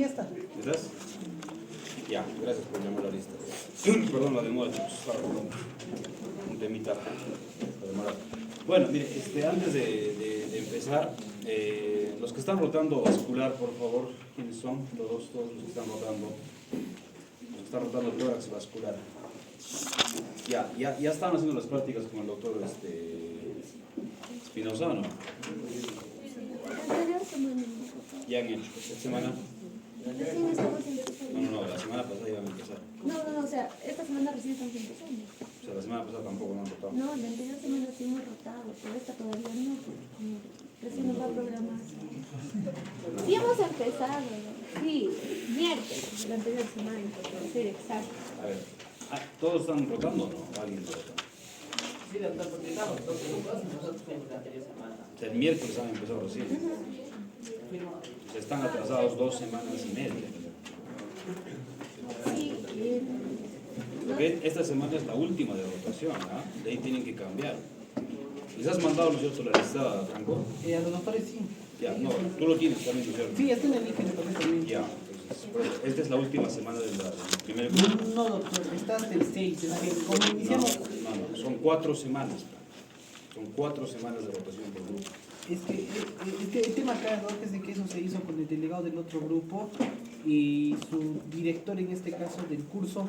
ya está. ¿Estás? Ya, gracias por llamar a la lista. Perdón la demora, chicos. Claro, un temita. Bueno, mire, antes de empezar, los que están rotando vascular, por favor, ¿quiénes son? Todos los que están rotando. Los que están rotando tórax vascular. Ya estaban haciendo las prácticas con el doctor Espinosa, ¿no? Ya han hecho. ¿Esta semana? Recién estamos empezando. No, la semana pasada iban a empezar. No, o sea, esta semana recién estamos empezando. O sea, la semana pasada tampoco no han rotado. No, la anterior semana sí hemos rotado, pero esta todavía no, porque como recién nos va a programar. Sí hemos empezado, ¿no? Sí, miércoles, la anterior semana, para ser exacto. A ver, ¿todos están rotando o no? ¿Alguien rota? Sí, doctor, porque estamos dos grupos y nosotros fuimos la anterior semana. O sea, el miércoles han empezado recién. Se están atrasados 2 semanas y media. Sí, Porque esta semana es la última de rotación, ¿ah? De ahí tienen que cambiar. ¿Les has mandado, ¿no es cierto, la lista, Franco? A los doctores sí. Ya, no, tú lo tienes también, ¿no es cierto? Sí, está en el link también. Ya, entonces, esta es la última semana del primer grupo. No, doctor, está hasta el 6. Es que como iniciamos. No, son 4 semanas, Franco. Son 4 semanas de rotación por grupo. Es que el tema acá, ¿no? Es de que eso se hizo con el delegado del otro grupo y su director, en este caso del curso,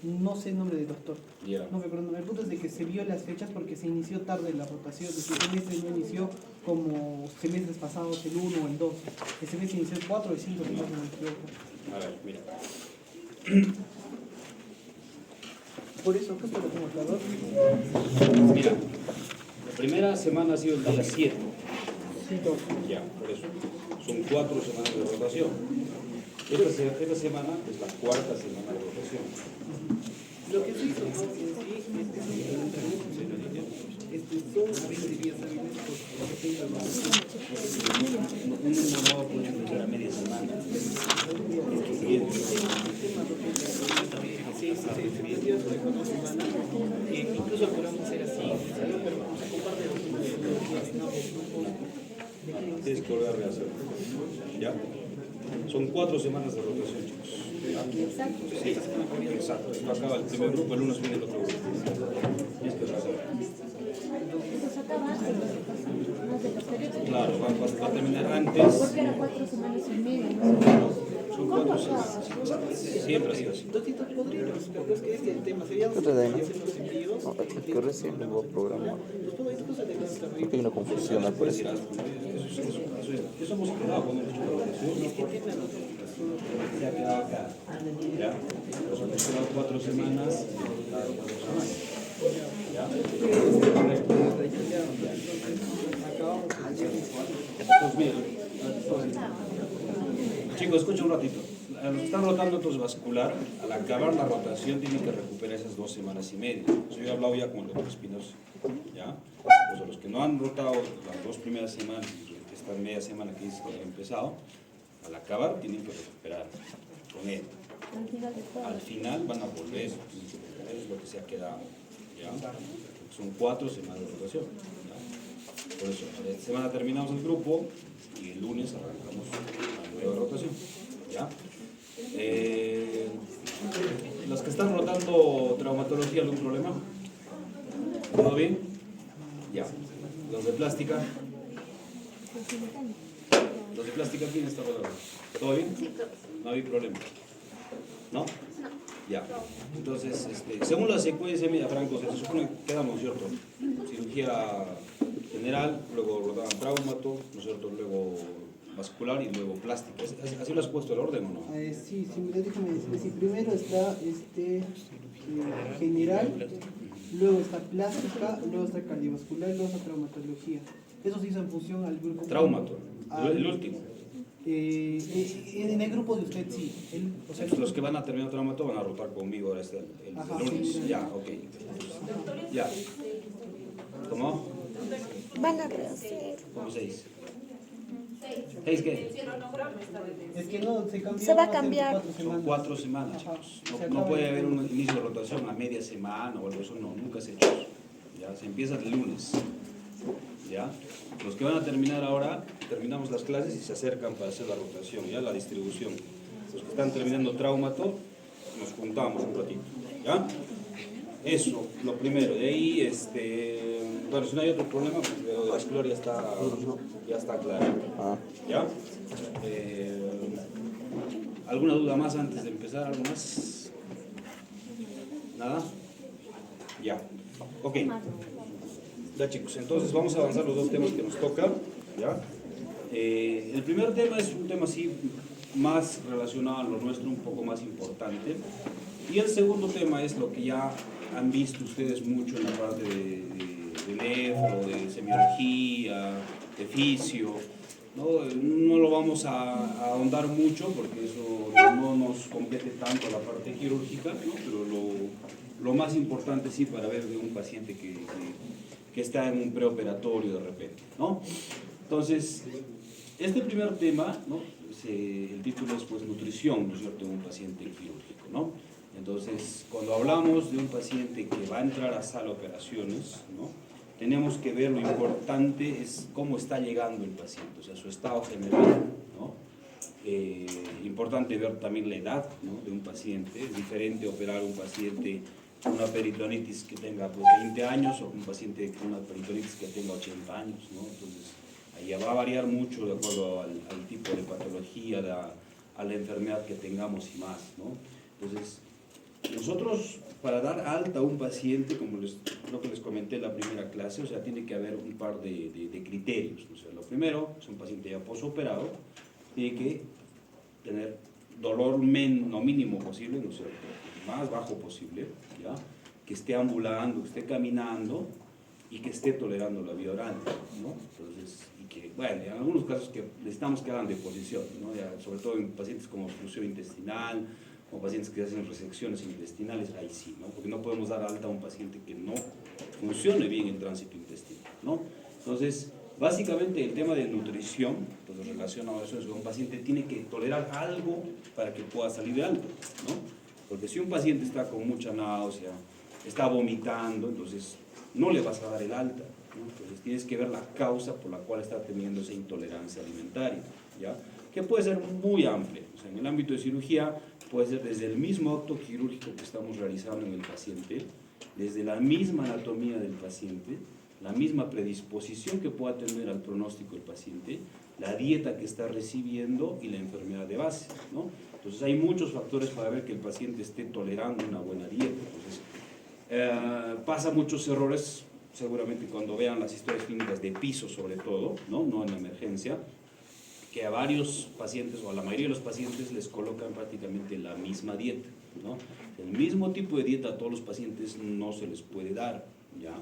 no sé el nombre del doctor. Ya. No me acuerdo. El punto es de que se vio las fechas porque se inició tarde la rotación. El semestre no inició como semestres pasados, el 1 o el 2. El semestre inició el 4 o el 5, si no me equivoco. A ver, mira. Por eso, justo lo tengo acá. Mira, la primera semana ha sido el día 7. Sí, doctor. Ya, por eso. Son 4 semanas de rotación. Esta semana es la 4ª semana de rotación. Lo que se hizo, ¿no? Son 20 días hábiles Un nuevo puede empezar a media semana. Incluso podemos hacer así, pero se comparte Tienes que volver a rehacerlo. ¿Ya? Son 4 semanas de rotación, chicos. ¿Ya? exacto. Sí, exacto. Esto acaba el primer grupo, el lunes viene el otro grupo. Tienes que rehacerlo. Eso acaba antes de lo que pasó, más de los periodos. Claro, va a terminar antes. Porque era 4 semanas y media, ¿no? Son 4 semanas. Siempre ha sido así. Doctor, podríamos, porque es que este tema sería hacer los envíos. Que recién lo voy a programar. Porque hay una confusión al parecer. Eso hemos quedado con el hecho de rotación. Se ha quedado acá. ¿Ya? Nos hemos quedado 4 semanas. Cada 4 semanas. ¿Ya? Pues mira, chicos, escucha un ratito. A los que están rotando vascular, al acabar la rotación tienen que recuperar esas 2 semanas y media. Yo he hablado ya con el doctor Espinosa. ¿Ya? Pues a los que no han rotado las 2 primeras semanas, esta media semana que he empezado, al acabar tienen que recuperar con él. Al final van a volver, eso es lo que se ha quedado. ¿Ya? Son 4 semanas de rotación. ¿Ya? Por eso, esta semana terminamos el grupo y el lunes arrancamos la nueva rotación. ¿Ya? Los que están rotando traumatología, ¿algún problema? ¿Todo bien? Ya. Los de plástica. Los de plástica, ¿quién está rotando? ¿Todo bien? No hay problema. ¿No? Ya. Entonces, según la secuencia, mira, Franco, se supone que quedamos, ¿cierto? Cirugía general, luego rotaban traumato, ¿no es cierto? Luego vascular y luego plástica. ¿Así lo has puesto el orden o no? Sí, mira, déjame decirle. Sí, primero está general, luego está plástica, luego está cardiovascular, luego está traumatología. Eso se hizo en función al grupo. Traumato, el último. En el grupo de usted sí. O sea, Los que van a terminar traumato van a rotar conmigo ahora el Ajá, lunes. sí. Ya, ok. Ya. ¿Cómo? Van a rehacer. ¿Cómo 6? ¿6 qué? es que no, se cambió. Se va a van ser cambiar. 4 Son semanas. 4 semanas, Ajá. chicos. Se No acaba puede el- haber un inicio de rotación a media semana o algo, eso no, nunca se ha hecho. Ya, se empieza el lunes. ¿Ya? Los que van a terminar ahora, terminamos las clases y se acercan para hacer la rotación, ya la distribución. los que están terminando traumato, nos juntamos un ratito, ¿ya? Eso, lo primero. De ahí, bueno, si no hay otro problema, pues lo de Bascular ya está claro. ¿Ya? ¿Alguna duda más antes de empezar? ¿Algo más? ¿Nada? Ya. Ok. Ya, chicos, entonces vamos a avanzar los dos temas que nos tocan. ¿Ya? El primer tema es un tema así más relacionado a lo nuestro, un poco más importante. Y el segundo tema es lo que ya han visto ustedes mucho en la parte de nefro, de semiología, de fisio. No lo vamos a ahondar mucho porque eso no nos compete tanto a la parte quirúrgica, ¿no? Pero lo más importante sí para ver de un paciente que está en un preoperatorio de repente, ¿no? Entonces, este primer tema, ¿no? El título es pues nutrición, ¿no es cierto?, de un paciente quirúrgico, ¿no? Entonces, cuando hablamos de un paciente que va a entrar a sala de operaciones, ¿no?, tenemos que ver, lo importante es cómo está llegando el paciente, o sea, su estado general, ¿no? Importante ver también la edad, ¿no?, de un paciente. Es diferente operar un paciente con una peritonitis que tenga pues, 20 años o un paciente con una peritonitis que tenga 80 años, ¿no? Entonces, ahí va a variar mucho de acuerdo al tipo de patología, a la enfermedad que tengamos y más, ¿no? Entonces, nosotros para dar alta a un paciente, como lo que les comenté en la primera clase, o sea, tiene que haber un par de criterios. O sea, lo primero, es un paciente ya posoperado, tiene que tener dolor lo mínimo posible, ¿no es cierto?, más bajo posible, ¿ya?, que esté ambulando, que esté caminando y que esté tolerando la vía oral, ¿no? Entonces, y que, bueno, en algunos casos que necesitamos que hagan deposición, ¿no? Ya, sobre todo en pacientes con obstrucción intestinal, o pacientes que hacen resecciones intestinales, ahí sí, ¿no? Porque no podemos dar alta a un paciente que no funcione bien el tránsito intestinal, ¿no? Entonces, básicamente el tema de nutrición, pues relacionado a eso, es que un paciente tiene que tolerar algo para que pueda salir de alta, ¿no? Porque si un paciente está con mucha náusea, está vomitando, entonces no le vas a dar el alta, ¿no? Entonces tienes que ver la causa por la cual está teniendo esa intolerancia alimentaria, ¿ya?, que puede ser muy amplia. O sea, en el ámbito de cirugía puede ser desde el mismo acto quirúrgico que estamos realizando en el paciente, desde la misma anatomía del paciente, la misma predisposición que pueda tener al pronóstico del paciente, la dieta que está recibiendo y la enfermedad de base, ¿no? Entonces hay muchos factores para ver que el paciente esté tolerando una buena dieta. Entonces, pasa muchos errores, seguramente cuando vean las historias clínicas de piso sobre todo, no en la emergencia, que a varios pacientes o a la mayoría de los pacientes les colocan prácticamente la misma dieta, ¿no? El mismo tipo de dieta a todos los pacientes no se les puede dar, ¿ya?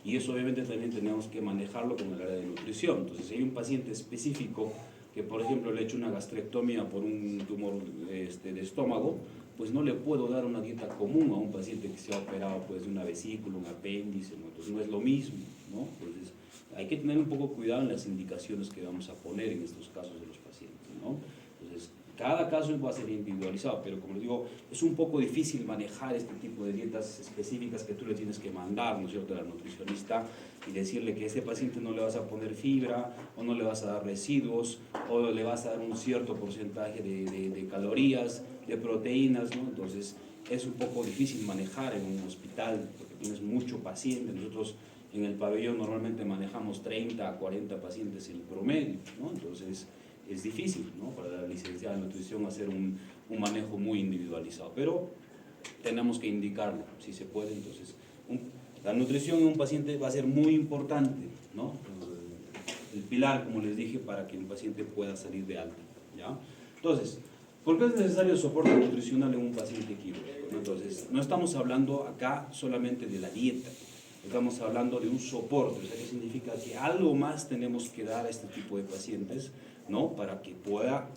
Y eso obviamente también tenemos que manejarlo con el área de nutrición. Entonces, si hay un paciente específico que, por ejemplo, le he hecho una gastrectomía por un tumor de estómago, pues no le puedo dar una dieta común a un paciente que se ha operado pues, de una vesícula, un apéndice, ¿no? Entonces no es lo mismo, ¿no? Entonces, hay que tener un poco cuidado en las indicaciones que vamos a poner en estos casos de los pacientes, ¿no? Entonces, cada caso va a ser individualizado, pero como les digo, es un poco difícil manejar este tipo de dietas específicas que tú le tienes que mandar, ¿no es cierto?, al nutricionista y decirle que a este paciente no le vas a poner fibra, o no le vas a dar residuos, o le vas a dar un cierto porcentaje de calorías, de proteínas, ¿no? Entonces, es un poco difícil manejar en un hospital, porque tienes mucho paciente. Nosotros en el pabellón normalmente manejamos 30 a 40 pacientes en promedio, ¿no? Entonces, es difícil, ¿no?, para la licenciada en nutrición hacer un manejo muy individualizado, pero tenemos que indicarlo, si se puede. Entonces, la nutrición en un paciente va a ser muy importante, ¿no?, el pilar, como les dije, para que un paciente pueda salir de alta, ¿ya? Entonces, ¿por qué es necesario el soporte nutricional en un paciente quirúrgico? Entonces, no estamos hablando acá solamente de la dieta, estamos hablando de un soporte. O sea, ¿qué significa? Que algo más tenemos que dar a este tipo de pacientes, ¿no?, para que pueda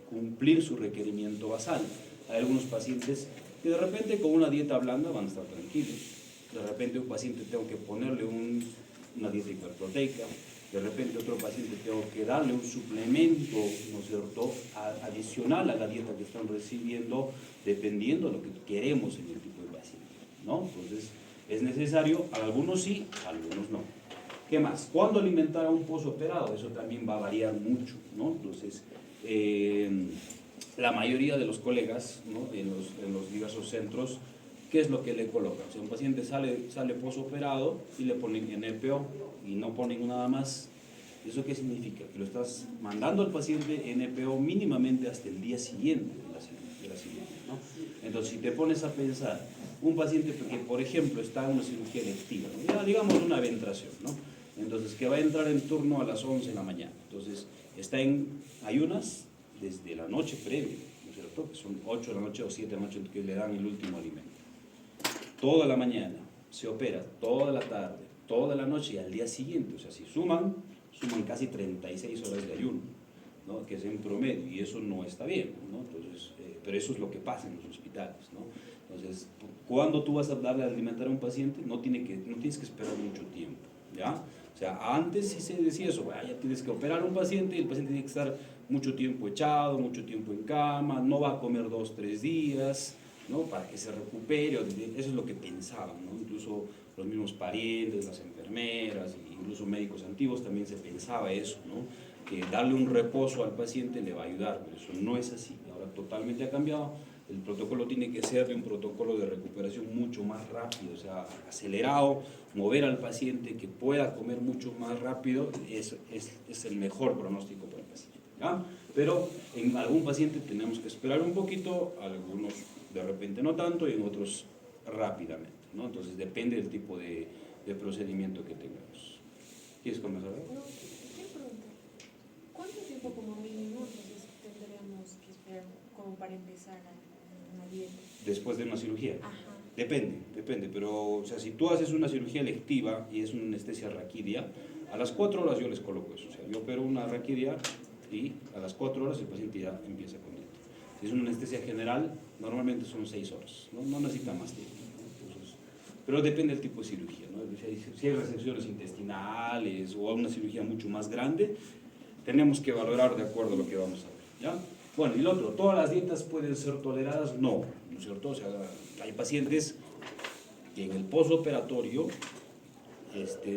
cumplir su requerimiento basal. Hay algunos pacientes que de repente con una dieta blanda van a estar tranquilos. De repente un paciente tengo que ponerle una dieta hiperproteica. De repente otro paciente tengo que darle un suplemento, ¿no es cierto?, adicional a la dieta que están recibiendo, dependiendo de lo que queremos en el tipo de paciente, ¿no? Entonces, es necesario, algunos sí, algunos no. ¿Qué más? ¿Cuándo alimentar a un posoperado? Eso también va a variar mucho, ¿no? Entonces, la mayoría de los colegas, ¿no? en los diversos centros, ¿qué es lo que le colocan? O sea, un paciente sale posoperado y le ponen NPO y no ponen nada más. ¿Eso qué significa? Que lo estás mandando al paciente NPO mínimamente hasta el día siguiente de la cirugía, ¿no? Entonces, si te pones a pensar, un paciente que, por ejemplo, está en una cirugía electiva, ¿no? Ya, digamos una ventración, ¿no? Entonces, que va a entrar en turno a las 11 de la mañana. Entonces, está en ayunas desde la noche previa, ¿no es cierto? Que son 8 de la noche o 7 de la noche que le dan el último alimento. Toda la mañana, se opera toda la tarde, toda la noche y al día siguiente. O sea, si suman casi 36 horas de ayuno, ¿no? Que es en promedio, y eso no está bien, ¿no? Entonces, pero eso es lo que pasa en los hospitales, ¿no? Entonces, cuando tú vas a darle a alimentar a un paciente, no tienes que esperar mucho tiempo, ¿ya? O sea, antes sí se decía eso, ya tienes que operar a un paciente y el paciente tiene que estar mucho tiempo echado, mucho tiempo en cama, no va a comer 2 o 3 días, ¿no? Para que se recupere. Eso es lo que pensaban, ¿no? Incluso los mismos parientes, las enfermeras, incluso médicos antiguos también se pensaba eso, ¿no? Que darle un reposo al paciente le va a ayudar, pero eso no es así. Ahora totalmente ha cambiado. El protocolo tiene que ser de un protocolo de recuperación mucho más rápido, o sea, acelerado, mover al paciente que pueda comer mucho más rápido, es el mejor pronóstico para el paciente, ¿ya? Pero en algún paciente tenemos que esperar un poquito, algunos de repente no tanto y en otros rápidamente, ¿no? Entonces depende del tipo de procedimiento que tengamos. ¿Quieres comenzar? No, quiero preguntar, ¿cuánto tiempo como mínimo entonces tendríamos que esperar como para empezar una dieta? Después de una cirugía. Ajá. Depende, pero o sea, si tú haces una cirugía electiva y es una anestesia raquidia, a las 4 horas yo les coloco eso. O sea, yo opero una raquidia y a las 4 horas el paciente ya empieza con dieta. Si es una anestesia general, normalmente son 6 horas, no necesita más tiempo, ¿no? Entonces, pero depende del tipo de cirugía, ¿no? Si hay resecciones intestinales o una cirugía mucho más grande, tenemos que valorar de acuerdo a lo que vamos a ver, ¿ya? Bueno, y lo otro, ¿todas las dietas pueden ser toleradas? No, ¿no es cierto? O sea, hay pacientes que en el postoperatorio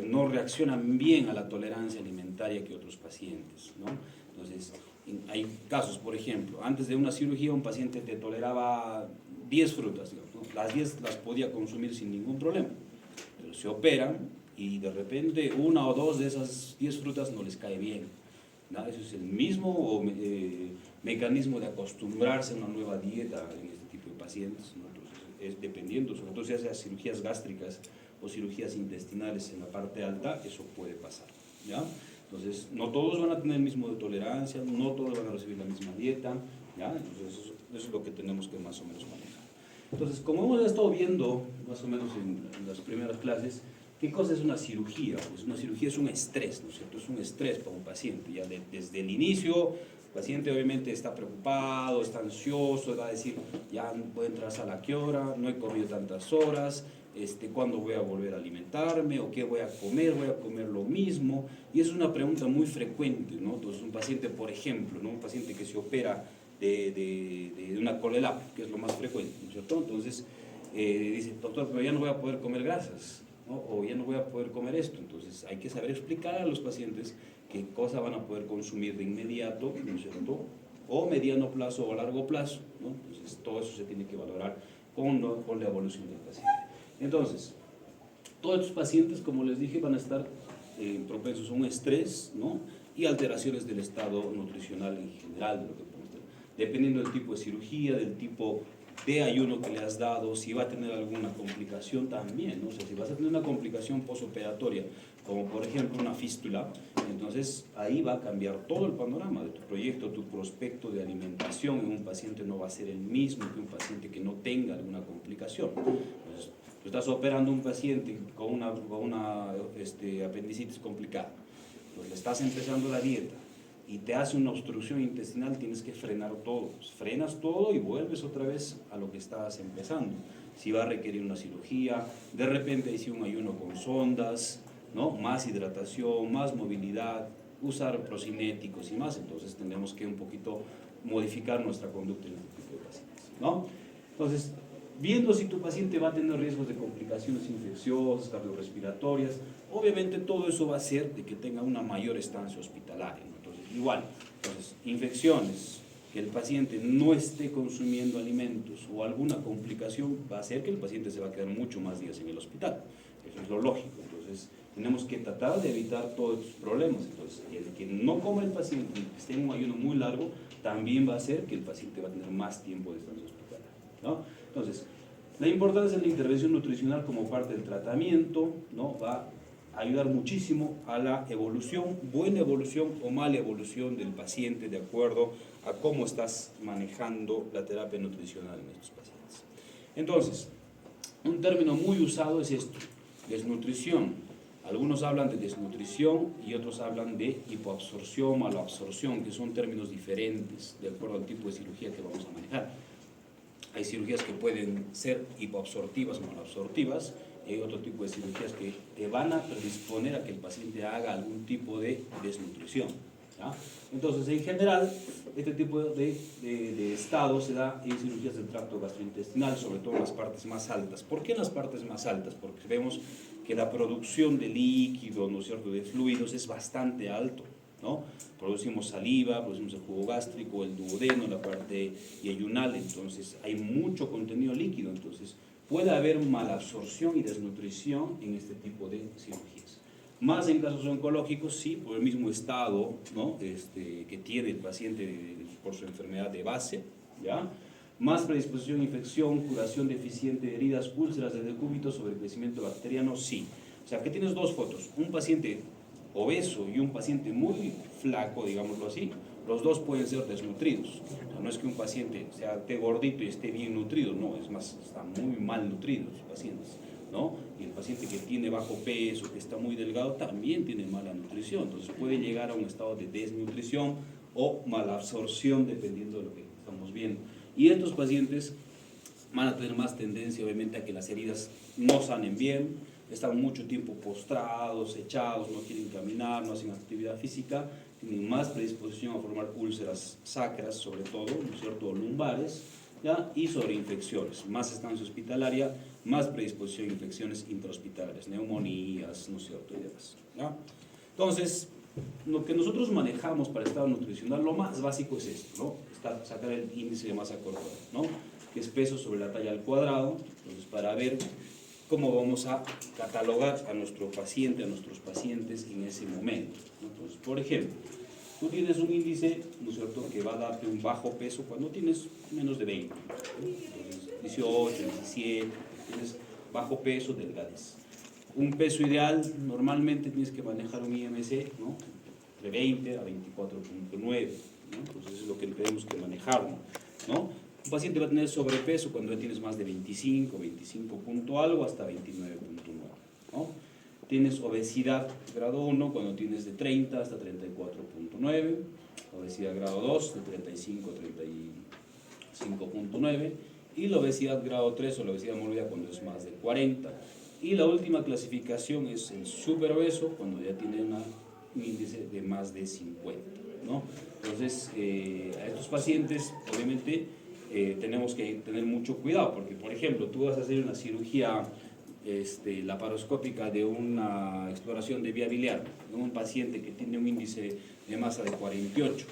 no reaccionan bien a la tolerancia alimentaria que otros pacientes, ¿no? Entonces, hay casos, por ejemplo, antes de una cirugía un paciente te toleraba 10 frutas, digamos, ¿no? Las 10 las podía consumir sin ningún problema, pero se operan y de repente 1 o 2 de esas 10 frutas no les cae bien, ¿no? Eso es el mismo mecanismo de acostumbrarse a una nueva dieta en este tipo de pacientes, ¿no? Entonces, es dependiendo, sobre todo si hace cirugías gástricas o cirugías intestinales en la parte alta, eso puede pasar, ¿ya? Entonces, no todos van a tener el mismo de tolerancia, no todos van a recibir la misma dieta, ¿ya? Entonces, eso es lo que tenemos que más o menos manejar. Entonces, como hemos estado viendo más o menos en las primeras clases, ¿qué cosa es una cirugía? Pues una cirugía es un estrés, ¿no es cierto? Es un estrés para un paciente, ya desde el inicio. El paciente obviamente está preocupado, está ansioso, va a decir, ya no puedo entrar a sala a qué hora, no he comido tantas horas, ¿cuándo voy a volver a alimentarme? ¿O qué voy a comer? ¿Voy a comer lo mismo? Y es una pregunta muy frecuente, ¿no? Entonces, un paciente, por ejemplo, ¿no? Un paciente que se opera de una colelap, que es lo más frecuente, ¿no es cierto? Entonces, dice, doctor, pero ya no voy a poder comer grasas, ¿no? O ya no voy a poder comer esto. Entonces, hay que saber explicar a los pacientes qué cosa van a poder consumir de inmediato, ¿no es cierto? O mediano plazo o a largo plazo, ¿no? Entonces, todo eso se tiene que valorar con la evolución del paciente. Entonces, todos estos pacientes, como les dije, van a estar propensos a un estrés, ¿no? Y alteraciones del estado nutricional en general, de lo que podemos tener. Dependiendo del tipo de cirugía, del tipo de ayuno que le has dado, si va a tener alguna complicación también, ¿no? O sea, si vas a tener una complicación postoperatoria, como por ejemplo una fístula, entonces ahí va a cambiar todo el panorama de tu proyecto, tu prospecto de alimentación en un paciente no va a ser el mismo que un paciente que no tenga alguna complicación. Entonces, tú estás operando a un paciente con una apendicitis complicada, pues le estás empezando la dieta y te hace una obstrucción intestinal, tienes que frenar todo. Frenas todo y vuelves otra vez a lo que estabas empezando. Si va a requerir una cirugía, de repente hice un ayuno con sondas, ¿no? Más hidratación, más movilidad, usar procinéticos y más, entonces tendremos que un poquito modificar nuestra conducta en este tipo de pacientes, ¿no? Entonces, viendo si tu paciente va a tener riesgos de complicaciones infecciosas, cardiorrespiratorias, obviamente todo eso va a hacer de que tenga una mayor estancia hospitalaria, ¿no? Entonces, igual, entonces, infecciones, que el paciente no esté consumiendo alimentos o alguna complicación, va a hacer que el paciente se va a quedar mucho más días en el hospital. Eso es lo lógico. Entonces, tenemos que tratar de evitar todos estos problemas. Entonces, el que no coma el paciente, el que esté en un ayuno muy largo, también va a hacer que el paciente va a tener más tiempo de estancia hospitalaria, ¿no? Entonces, la importancia de la intervención nutricional como parte del tratamiento, ¿no? Va a ayudar muchísimo a la evolución, buena evolución o mala evolución del paciente de acuerdo a cómo estás manejando la terapia nutricional en estos pacientes. Entonces, un término muy usado es esto, desnutrición. Algunos hablan de desnutrición y otros hablan de hipoabsorción, malabsorción, que son términos diferentes de acuerdo al tipo de cirugía que vamos a manejar. Hay cirugías que pueden ser hipoabsortivas o malabsortivas, y hay otro tipo de cirugías que te van a predisponer a que el paciente haga algún tipo de desnutrición, ¿ya? Entonces, en general, este tipo de estado se da en cirugías del tracto gastrointestinal, sobre todo en las partes más altas. ¿Por qué en las partes más altas? Porque vemos que la producción de líquido, ¿no es cierto?, de fluidos es bastante alto, ¿no? Producimos saliva, producimos el jugo gástrico, el duodeno, la parte yeyunal, entonces hay mucho contenido líquido, entonces puede haber malabsorción y desnutrición en este tipo de cirugías. Más en casos oncológicos, sí, por el mismo estado, ¿no?, que tiene el paciente por su enfermedad de base, ¿ya? Más predisposición a infección, curación deficiente de heridas, úlceras de decúbito, sobrecrecimiento bacteriano, sí. O sea, que tienes dos fotos, un paciente obeso y un paciente muy flaco, digámoslo así, los dos pueden ser desnutridos. O sea, no es que un paciente esté gordito y esté bien nutrido, no, es más, están muy mal nutridos los pacientes, ¿no? Y el paciente que tiene bajo peso, que está muy delgado, también tiene mala nutrición, entonces puede llegar a un estado de desnutrición o malabsorción, dependiendo de lo que estamos viendo. Y estos pacientes van a tener más tendencia, obviamente, a que las heridas no sanen bien, están mucho tiempo postrados, echados, no quieren caminar, no hacen actividad física, tienen más predisposición a formar úlceras sacras, sobre todo, ¿no es cierto?, lumbares, ¿ya? Y sobreinfecciones, más estancia hospitalaria, más predisposición a infecciones intrahospitalarias, neumonías, ¿no es cierto?, y demás, ¿ya? Entonces, lo que nosotros manejamos para el estado nutricional, lo más básico es esto, ¿no?, sacar el índice de masa corporal, ¿no?, que es peso sobre la talla al cuadrado, entonces para ver cómo vamos a catalogar a nuestro paciente, a nuestros pacientes en ese momento, ¿no? Entonces, por ejemplo, tú tienes un índice, ¿no es cierto?, que va a darte un bajo peso cuando tienes menos de 20, ¿no? Entonces, 18, 17, tienes bajo peso, delgadez. Un peso ideal, normalmente tienes que manejar un IMC, ¿no?, entre 20 a 24.9, ¿no? Entonces es lo que tenemos que manejar, ¿no? Un paciente va a tener sobrepeso cuando ya tienes más de 25 punto algo hasta 29.9, ¿no? Tienes obesidad grado 1 cuando tienes de 30 hasta 34.9, obesidad grado 2 de 35 a 35.9 y la obesidad grado 3 o la obesidad mórbida cuando es más de 40. Y la última clasificación es el superobeso cuando ya tiene un índice de más de 50, ¿no? Entonces, a estos pacientes, obviamente, tenemos que tener mucho cuidado, porque, por ejemplo, tú vas a hacer una cirugía laparoscópica de una exploración de vía biliar en un paciente que tiene un índice de masa de 48.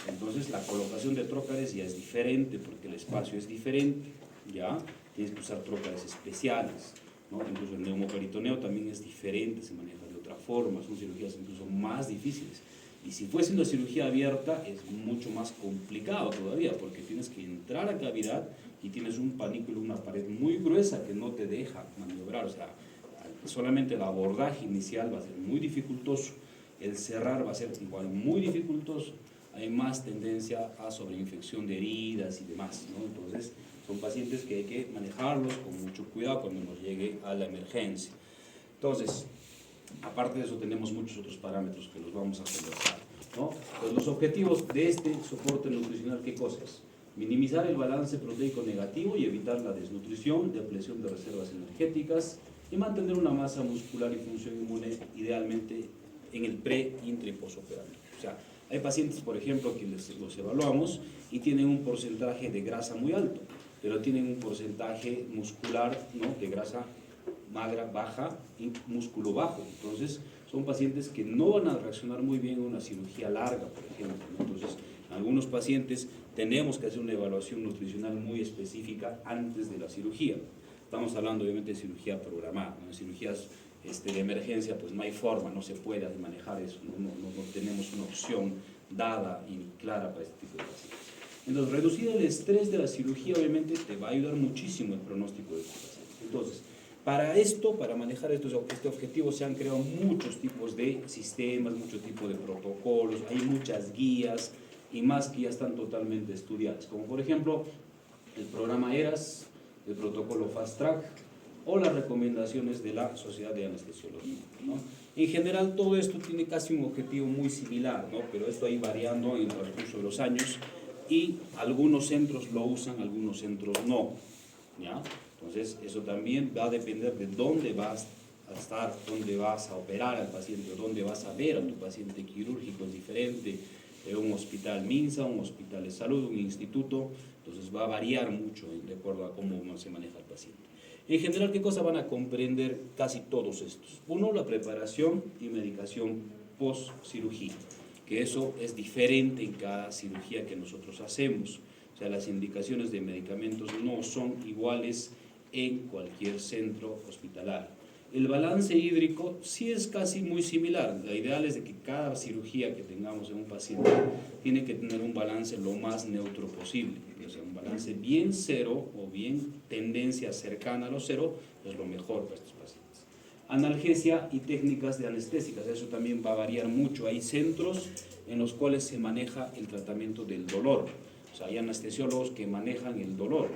Entonces, la colocación de trócares ya es diferente, porque el espacio es diferente, ¿ya? Tienes que usar trócares especiales, ¿no? Incluso el neumoperitoneo también es diferente, se maneja de otra forma, son cirugías incluso más difíciles. Y si fuese una cirugía abierta es mucho más complicado todavía, porque tienes que entrar a cavidad y tienes un panículo, una pared muy gruesa que no te deja maniobrar. O sea, solamente el abordaje inicial va a ser muy dificultoso, el cerrar va a ser igual muy dificultoso, hay más tendencia a sobreinfección de heridas y demás, ¿no? Entonces, son pacientes que hay que manejarlos con mucho cuidado cuando nos llegue a la emergencia. Entonces, aparte de eso, tenemos muchos otros parámetros que los vamos a conversar, ¿no? Pues los objetivos de este soporte nutricional, ¿qué cosas? Minimizar el balance proteico negativo y evitar la desnutrición, depleción de reservas energéticas y mantener una masa muscular y función inmune idealmente en el pre, intra y posoperatorio. O sea, hay pacientes, por ejemplo, que los evaluamos y tienen un porcentaje de grasa muy alto, pero tienen un porcentaje muscular, ¿no?, de grasa magra, baja y músculo bajo. Entonces, son pacientes que no van a reaccionar muy bien a una cirugía larga, por ejemplo, ¿no? Entonces, En algunos pacientes tenemos que hacer una evaluación nutricional muy específica antes de la cirugía. Estamos hablando obviamente de cirugía programada, ¿no? En cirugías de emergencia pues no hay forma, no se puede manejar eso, no tenemos una opción dada y clara para este tipo de pacientes. Entonces, reducir el estrés de la cirugía obviamente te va a ayudar muchísimo el pronóstico de tu paciente. Entonces, para esto, para manejar este objetivo, se han creado muchos tipos de sistemas, muchos tipos de protocolos, hay muchas guías y más que ya están totalmente estudiadas, como por ejemplo el programa ERAS, el protocolo Fast Track o las recomendaciones de la Sociedad de Anestesiología, ¿no? En general todo esto tiene casi un objetivo muy similar, ¿no? Pero esto ahí variando en el transcurso de los años y algunos centros lo usan, algunos centros no, ¿ya? Entonces eso también va a depender de dónde vas a estar, dónde vas a operar al paciente, dónde vas a ver a tu paciente quirúrgico, es diferente, un hospital MINSA, un hospital de salud, un instituto, entonces va a variar mucho de acuerdo a cómo se maneja el paciente. En general, ¿qué cosa van a comprender casi todos estos? Uno, la preparación y medicación post-cirugía, que eso es diferente en cada cirugía que nosotros hacemos. O sea, las indicaciones de medicamentos no son iguales en cualquier centro hospitalario. El balance hídrico sí es casi muy similar. La ideal es de que cada cirugía que tengamos en un paciente tiene que tener un balance lo más neutro posible. O sea, un balance bien cero o bien tendencia cercana a lo cero es lo mejor para estos pacientes. Analgesia y técnicas de anestésicas, eso también va a variar mucho. Hay centros en los cuales se maneja el tratamiento del dolor. O sea, hay anestesiólogos que manejan el dolor,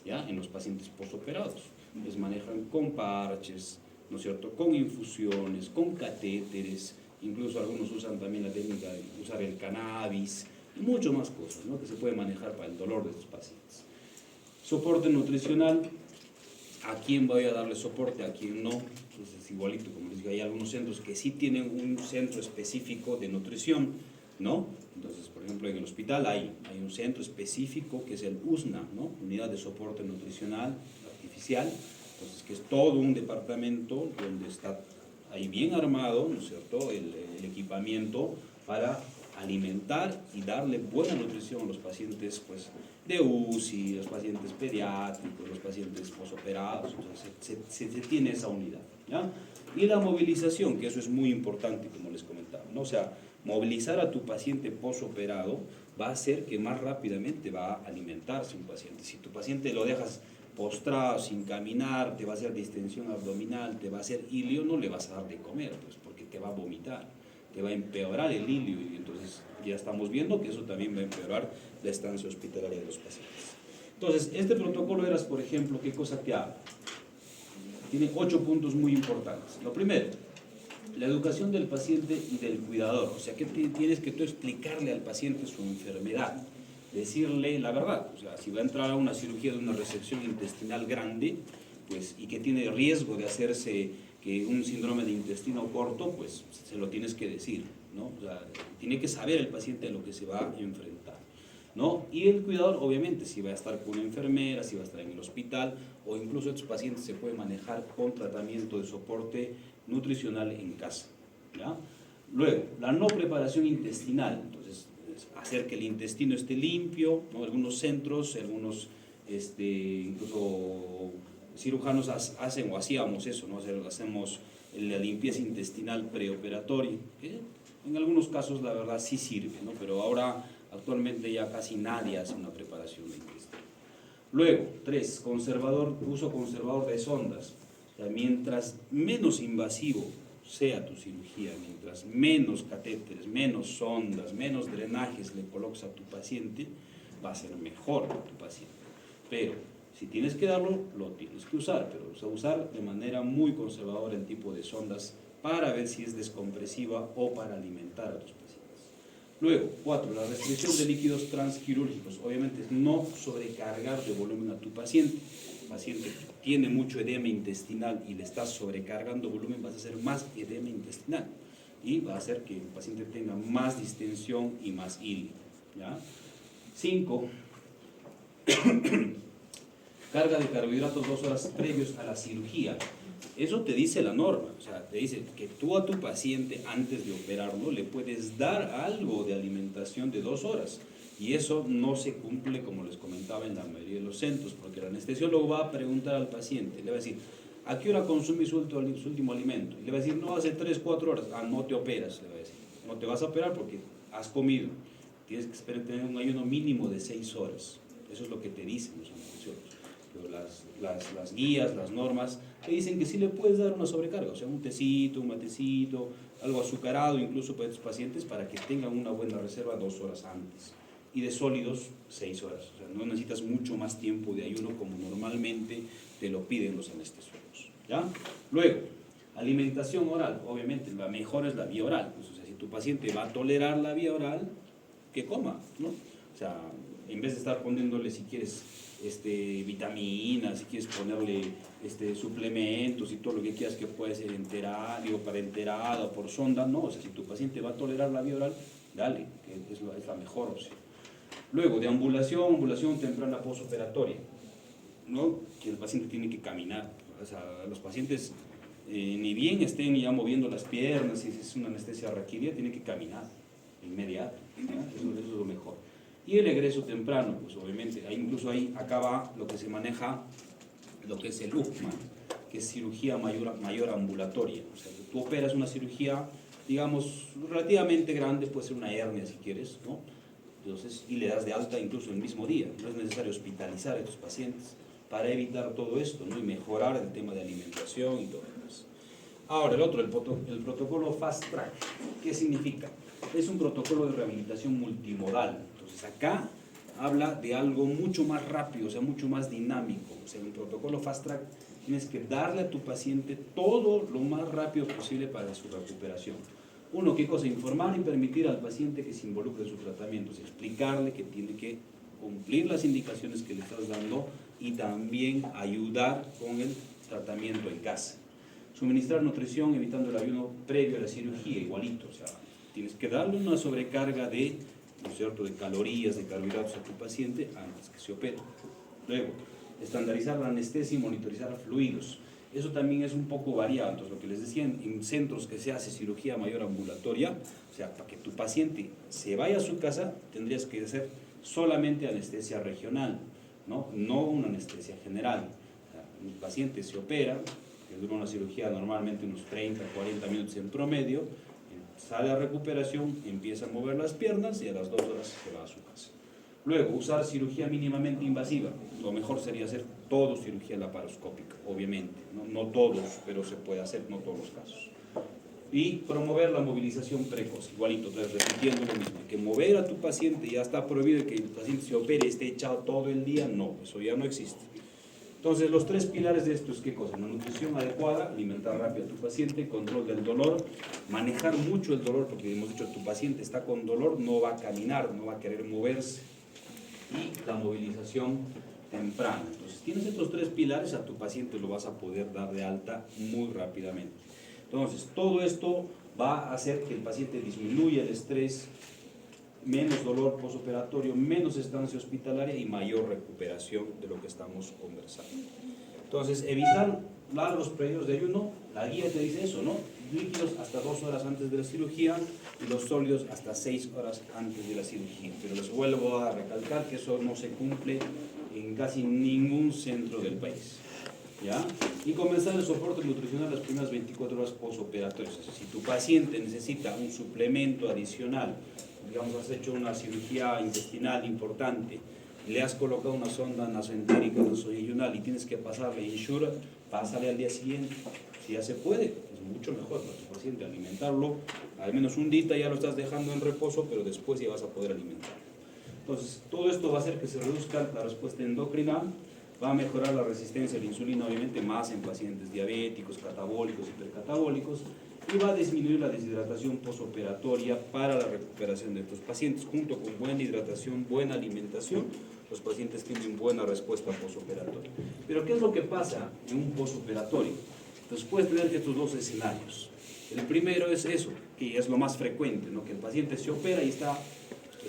¿ya? En los pacientes postoperados. Les manejan con parches, ¿no es cierto?, con infusiones, con catéteres, incluso algunos usan también la técnica de usar el cannabis, y mucho más cosas, ¿no?, que se puede manejar para el dolor de estos pacientes. Soporte nutricional, ¿a quién voy a darle soporte? ¿A quién no? Entonces es igualito, como les digo, hay algunos centros que sí tienen un centro específico de nutrición, ¿no? Entonces, por ejemplo, en el hospital hay un centro específico que es el USNA, ¿no?, Unidad de Soporte Nutricional Artificial. Entonces, que es todo un departamento donde está ahí bien armado, ¿no es cierto?, el equipamiento para alimentar y darle buena nutrición a los pacientes pues, de UCI, los pacientes pediátricos, los pacientes posoperados. Entonces, se tiene esa unidad, ¿ya? Y la movilización, que eso es muy importante, como les comentaba, ¿no? O sea, movilizar a tu paciente posoperado va a hacer que más rápidamente va a alimentarse un paciente. Si tu paciente lo dejas postrado, sin caminar, te va a hacer distensión abdominal, te va a hacer ilio, no le vas a dar de comer, pues, porque te va a vomitar, te va a empeorar el ilio, y entonces ya estamos viendo que eso también va a empeorar la estancia hospitalaria de los pacientes. Entonces, este protocolo ERAS, por ejemplo, ¿qué cosa te habla? Tiene 8 puntos muy importantes. Lo primero, la educación del paciente y del cuidador, o sea, que tienes que tú explicarle al paciente su enfermedad, decirle la verdad. O sea, si va a entrar a una cirugía de una resección intestinal grande, pues, y que tiene riesgo de hacerse que un síndrome de intestino corto, pues se lo tienes que decir, ¿no? O sea, tiene que saber el paciente a lo que se va a enfrentar, ¿no? Y el cuidador, obviamente, si va a estar con una enfermera, si va a estar en el hospital, o incluso estos pacientes se pueden manejar con tratamiento de soporte nutricional en casa, ¿ya? Luego, la no preparación intestinal. Entonces, hacer que el intestino esté limpio, ¿no? Algunos centros, algunos incluso cirujanos hacen o hacíamos eso, ¿no? Hacemos la limpieza intestinal preoperatoria, que en algunos casos la verdad sí sirve, ¿no? Pero ahora actualmente ya casi nadie hace una preparación de intestino. Luego, 3, uso conservador de sondas. O sea, mientras menos invasivo sea tu cirugía, mientras menos catéteres, menos sondas, menos drenajes le colocas a tu paciente, va a ser mejor para tu paciente. Pero si tienes que darlo, lo tienes que usar, pero o sea, usar de manera muy conservadora el tipo de sondas para ver si es descompresiva o para alimentar a tus pacientes. Luego, 4, la restricción de líquidos transquirúrgicos. Obviamente, no sobrecargar de volumen a tu paciente. El paciente tiene mucho edema intestinal y le estás sobrecargando volumen, vas a hacer más edema intestinal y va a hacer que el paciente tenga más distensión y más ilio, ¿ya? 5, carga de carbohidratos 2 horas previos a la cirugía. Eso te dice la norma, o sea, te dice que tú a tu paciente antes de operarlo le puedes dar algo de alimentación de 2 horas. Y eso no se cumple, como les comentaba, en la mayoría de los centros, porque el anestesiólogo va a preguntar al paciente, le va a decir, ¿a qué hora consumí su último alimento? Y le va a decir, no, hace 3, 4 horas. Ah, no te operas, le va a decir. No te vas a operar porque has comido. Tienes que tener un ayuno mínimo de 6 horas. Eso es lo que te dicen los anestesiólogos. Pero las guías, las normas, te dicen que sí le puedes dar una sobrecarga, o sea, un tecito, un matecito, algo azucarado incluso para estos pacientes para que tengan una buena reserva 2 horas antes. Y de sólidos, 6 horas. O sea, no necesitas mucho más tiempo de ayuno como normalmente te lo piden los anestesiólogos. ¿Ya? Luego, alimentación oral. Obviamente, la mejor es la vía oral. Pues, o sea, si tu paciente va a tolerar la vía oral, que coma, ¿no? O sea, en vez de estar poniéndole, si quieres, vitaminas, si quieres ponerle suplementos y todo lo que quieras que puede ser para enterada o por sonda, no. O sea, si tu paciente va a tolerar la vía oral, dale, que es la mejor opción. Luego, de ambulación temprana postoperatoria, ¿no? Que el paciente tiene que caminar. O sea, los pacientes, ni bien estén ya moviendo las piernas, si es una anestesia raquídea, tienen que caminar inmediato, ¿no? Eso es lo mejor. Y el egreso temprano, pues obviamente, incluso ahí acaba lo que se maneja, lo que es el UCMA, que es cirugía mayor ambulatoria. O sea, tú operas una cirugía, digamos, relativamente grande, puede ser una hernia si quieres, ¿no? Entonces, y le das de alta incluso el mismo día. No es necesario hospitalizar a estos pacientes para evitar todo esto, ¿no? Y mejorar el tema de alimentación y todo eso. Ahora, el protocolo Fast Track, ¿qué significa? Es un protocolo de rehabilitación multimodal. Entonces, acá habla de algo mucho más rápido, o sea, mucho más dinámico. O sea, en un protocolo Fast Track tienes que darle a tu paciente todo lo más rápido posible para su recuperación. Uno, ¿qué cosa? Informar y permitir al paciente que se involucre en su tratamiento, explicarle que tiene que cumplir las indicaciones que le estás dando y también ayudar con el tratamiento en casa. Suministrar nutrición evitando el ayuno previo a la cirugía, igualito, o sea, tienes que darle una sobrecarga de, ¿no es cierto?, de calorías, de carbohidratos a tu paciente antes que se opere. Luego, estandarizar la anestesia y monitorizar fluidos. Eso también es un poco variado. Entonces, lo que les decía, en centros que se hace cirugía mayor ambulatoria, o sea, para que tu paciente se vaya a su casa, tendrías que hacer solamente anestesia regional, ¿no? No una anestesia general. O sea, un paciente se opera, que dura una cirugía normalmente unos 30, 40 minutos en promedio, sale a recuperación, empieza a mover las piernas y a las 2 horas se va a su casa. Luego, usar cirugía mínimamente invasiva. Lo mejor sería hacer todo cirugía laparoscópica, obviamente. No todos, pero se puede hacer, no todos los casos. Y promover la movilización precoz. Igualito, entonces repitiendo lo mismo. Que mover a tu paciente ya está prohibido, que el paciente se opere y esté echado todo el día. No, eso ya no existe. Entonces, los 3 pilares de esto es ¿qué cosa? Una nutrición adecuada, alimentar rápido a tu paciente, control del dolor, manejar mucho el dolor, porque hemos dicho, tu paciente está con dolor, no va a caminar, no va a querer moverse. Y la movilización temprana. Entonces, tienes estos 3 pilares, a tu paciente lo vas a poder dar de alta muy rápidamente. Entonces, todo esto va a hacer que el paciente disminuya el estrés, menos dolor postoperatorio, menos estancia hospitalaria y mayor recuperación de lo que estamos conversando. Entonces, evitar largos periodos de ayuno, la guía te dice eso, ¿no? Líquidos hasta 2 horas antes de la cirugía y los sólidos hasta 6 horas antes de la cirugía. Pero les vuelvo a recalcar que eso no se cumple en casi ningún centro del país, ¿ya? Y comenzar el soporte nutricional las primeras 24 horas postoperatorias. O sea, si tu paciente necesita un suplemento adicional, digamos, has hecho una cirugía intestinal importante, le has colocado una sonda nasoentérica nasoyeyunal y tienes que pasarle Ensure, pásale al día siguiente. Si ya se puede, es mucho mejor para tu paciente alimentarlo, al menos un día ya lo estás dejando en reposo, pero después ya vas a poder alimentarlo. Entonces, todo esto va a hacer que se reduzca la respuesta endocrina, va a mejorar la resistencia a la insulina, obviamente más en pacientes diabéticos, catabólicos, hipercatabólicos, y va a disminuir la deshidratación postoperatoria para la recuperación de estos pacientes. Junto con buena hidratación, buena alimentación, los pacientes tienen buena respuesta postoperatoria. Pero ¿qué es lo que pasa en un postoperatorio? Entonces puedes tener estos 2 escenarios. El primero es eso, que es lo más frecuente, ¿no? Que el paciente se opera y está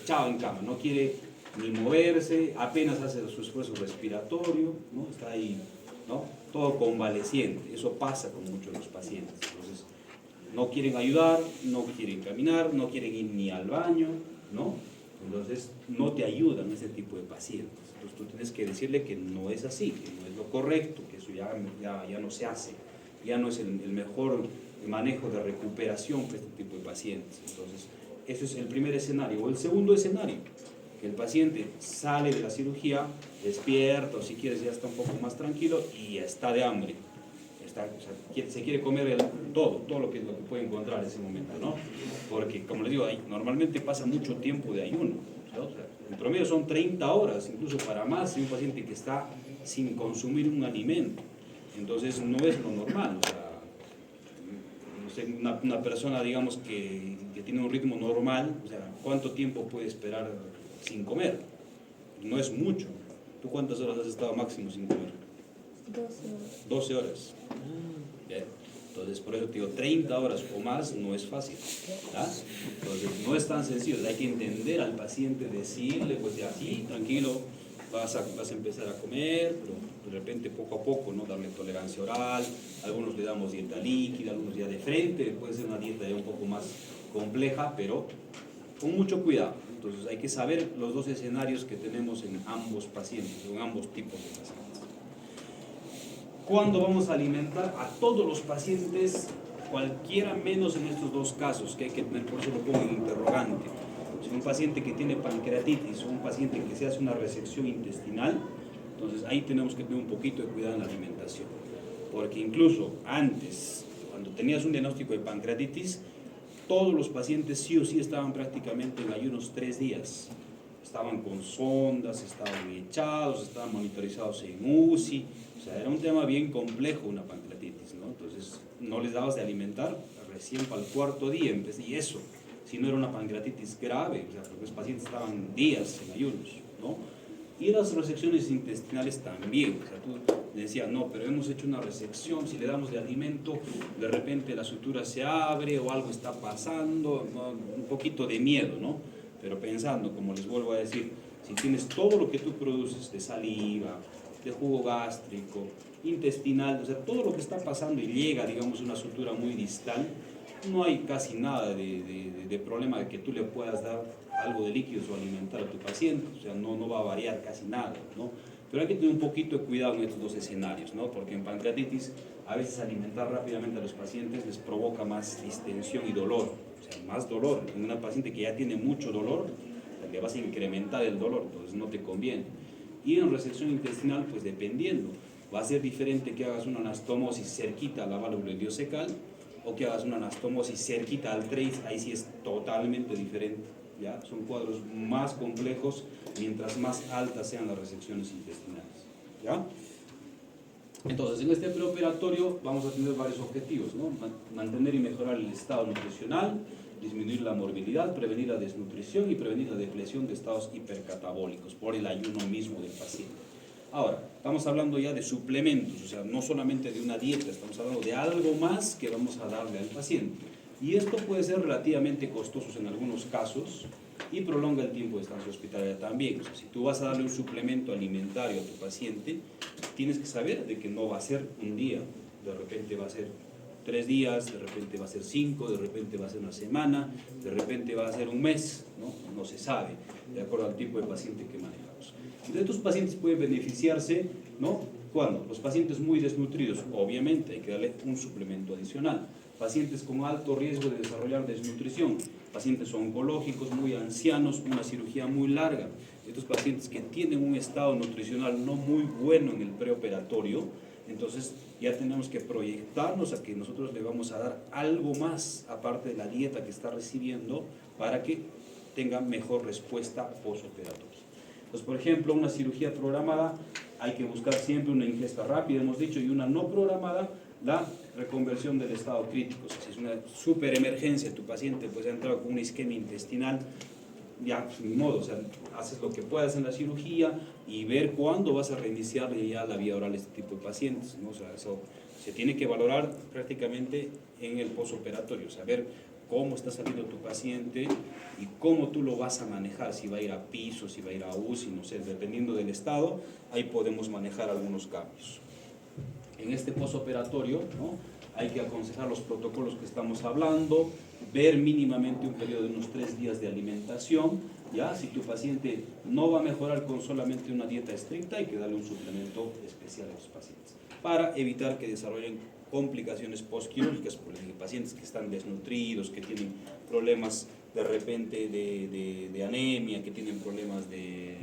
echado en cama, no quiere ni moverse, apenas hace su esfuerzo respiratorio, ¿no? Está ahí, ¿no? Todo convaleciente. Eso pasa con muchos de los pacientes. Entonces, no quieren ayudar, no quieren caminar, no quieren ir ni al baño, ¿no? Entonces, no te ayudan ese tipo de pacientes. Entonces, tú tienes que decirle que no es así, que no es lo correcto, que eso ya no se hace, ya no es el mejor manejo de recuperación para este tipo de pacientes. Entonces, ese es el primer escenario. O el segundo escenario, que el paciente sale de la cirugía, despierta, o si quieres ya está un poco más tranquilo y ya está de hambre. Se quiere comer todo lo que puede encontrar en ese momento, ¿no? Porque, como les digo, normalmente pasa mucho tiempo de ayuno, ¿no? O sea, en promedio son 30 horas, incluso para más, de un paciente que está sin consumir un alimento. Entonces, no es lo normal, o sea, no sé, una persona, digamos, que tiene un ritmo normal, o sea, ¿cuánto tiempo puede esperar sin comer? No es mucho. ¿Tú cuántas horas has estado máximo sin comer? 12 horas. 12 horas. Bien. Entonces, por eso te digo, 30 horas o más no es fácil. ¿Ah? Entonces, no es tan sencillo. Hay que entender al paciente, decirle, pues ya sí, tranquilo, vas a empezar a comer, pero de repente poco a poco, ¿no? Darle tolerancia oral, algunos le damos dieta líquida, algunos ya de frente, puede ser una dieta ya un poco más compleja, pero con mucho cuidado. Entonces, hay que saber los dos escenarios que tenemos en ambos pacientes, o en ambos tipos de pacientes. ¿Cuándo vamos a alimentar a todos los pacientes, cualquiera menos en estos dos casos, que hay que tener, por eso lo pongo en interrogante? Si un paciente que tiene pancreatitis o un paciente que se hace una resección intestinal, entonces ahí tenemos que tener un poquito de cuidado en la alimentación. Porque incluso antes, cuando tenías un diagnóstico de pancreatitis, todos los pacientes sí o sí estaban prácticamente en ayunos 3 días. Estaban con sondas, estaban echados, estaban monitorizados en UCI. O sea, era un tema bien complejo una pancreatitis, ¿no? Entonces, no les dabas de alimentar recién para el 4.º día, y eso, si no era una pancreatitis grave, o sea, porque los pacientes estaban días en ayunos, ¿no? Y las resecciones intestinales también, o sea, tú decías, no, pero hemos hecho una resección, si le damos de alimento, de repente la sutura se abre o algo está pasando, ¿no? Un poquito de miedo, ¿no? Pero pensando, como les vuelvo a decir, si tienes todo lo que tú produces de saliva, de jugo gástrico, intestinal, o sea, todo lo que está pasando y llega, digamos, una sutura muy distal, no hay casi nada de problema de que tú le puedas dar algo de líquidos o alimentar a tu paciente, o sea, no va a variar casi nada, ¿no? Pero hay que tener un poquito de cuidado en estos dos escenarios, ¿no? Porque en pancreatitis, a veces alimentar rápidamente a los pacientes les provoca más distensión y dolor, o sea, más dolor. En una paciente que ya tiene mucho dolor, le vas a incrementar el dolor, entonces no te conviene. Y en resección intestinal, pues dependiendo, va a ser diferente que hagas una anastomosis cerquita a la válvula iliocecal o que hagas una anastomosis cerquita al trace, ahí sí es totalmente diferente, ¿ya? Son cuadros más complejos mientras más altas sean las resecciones intestinales, ¿ya? Entonces, en este preoperatorio vamos a tener varios objetivos, ¿no? Mantener y mejorar el estado nutricional, disminuir la morbilidad, prevenir la desnutrición y prevenir la depresión de estados hipercatabólicos por el ayuno mismo del paciente. Ahora, estamos hablando ya de suplementos, o sea, no solamente de una dieta, estamos hablando de algo más que vamos a darle al paciente. Y esto puede ser relativamente costoso en algunos casos y prolonga el tiempo de estancia hospitalaria también. O sea, si tú vas a darle un suplemento alimentario a tu paciente, tienes que saber de que no va a ser un día, de repente va a ser 3 días, de repente va a ser 5, de repente va a ser una semana, de repente va a ser un mes, ¿no? No se sabe, de acuerdo al tipo de paciente que manejamos. De estos pacientes pueden beneficiarse, ¿no? ¿Cuándo? Los pacientes muy desnutridos, obviamente hay que darle un suplemento adicional. Pacientes con alto riesgo de desarrollar desnutrición, pacientes oncológicos muy ancianos, una cirugía muy larga. Estos pacientes que tienen un estado nutricional no muy bueno en el preoperatorio, entonces ya tenemos que proyectarnos a que nosotros le vamos a dar algo más aparte de la dieta que está recibiendo para que tenga mejor respuesta postoperatoria. Entonces, por ejemplo, una cirugía programada hay que buscar siempre una ingesta rápida, hemos dicho, y una no programada, la reconversión del estado crítico. O sea, si es una super emergencia, tu paciente pues ha entrado con una isquemia intestinal, ya, pues, ni modo, o sea, haces lo que puedas en la cirugía y ver cuándo vas a reiniciarle ya la vía oral a este tipo de pacientes, ¿no? O sea, eso se tiene que valorar prácticamente en el postoperatorio, saber cómo está saliendo tu paciente y cómo tú lo vas a manejar, si va a ir a piso, si va a ir a UCI, no sé, dependiendo del estado, ahí podemos manejar algunos cambios. En este postoperatorio, ¿no? Hay que aconsejar los protocolos que estamos hablando, ver mínimamente un periodo de unos 3 días de alimentación, ¿ya? Si tu paciente no va a mejorar con solamente una dieta estricta, hay que darle un suplemento especial a los pacientes para evitar que desarrollen complicaciones postquirúrgicas, porque pacientes que están desnutridos, que tienen problemas de repente de anemia, que tienen problemas de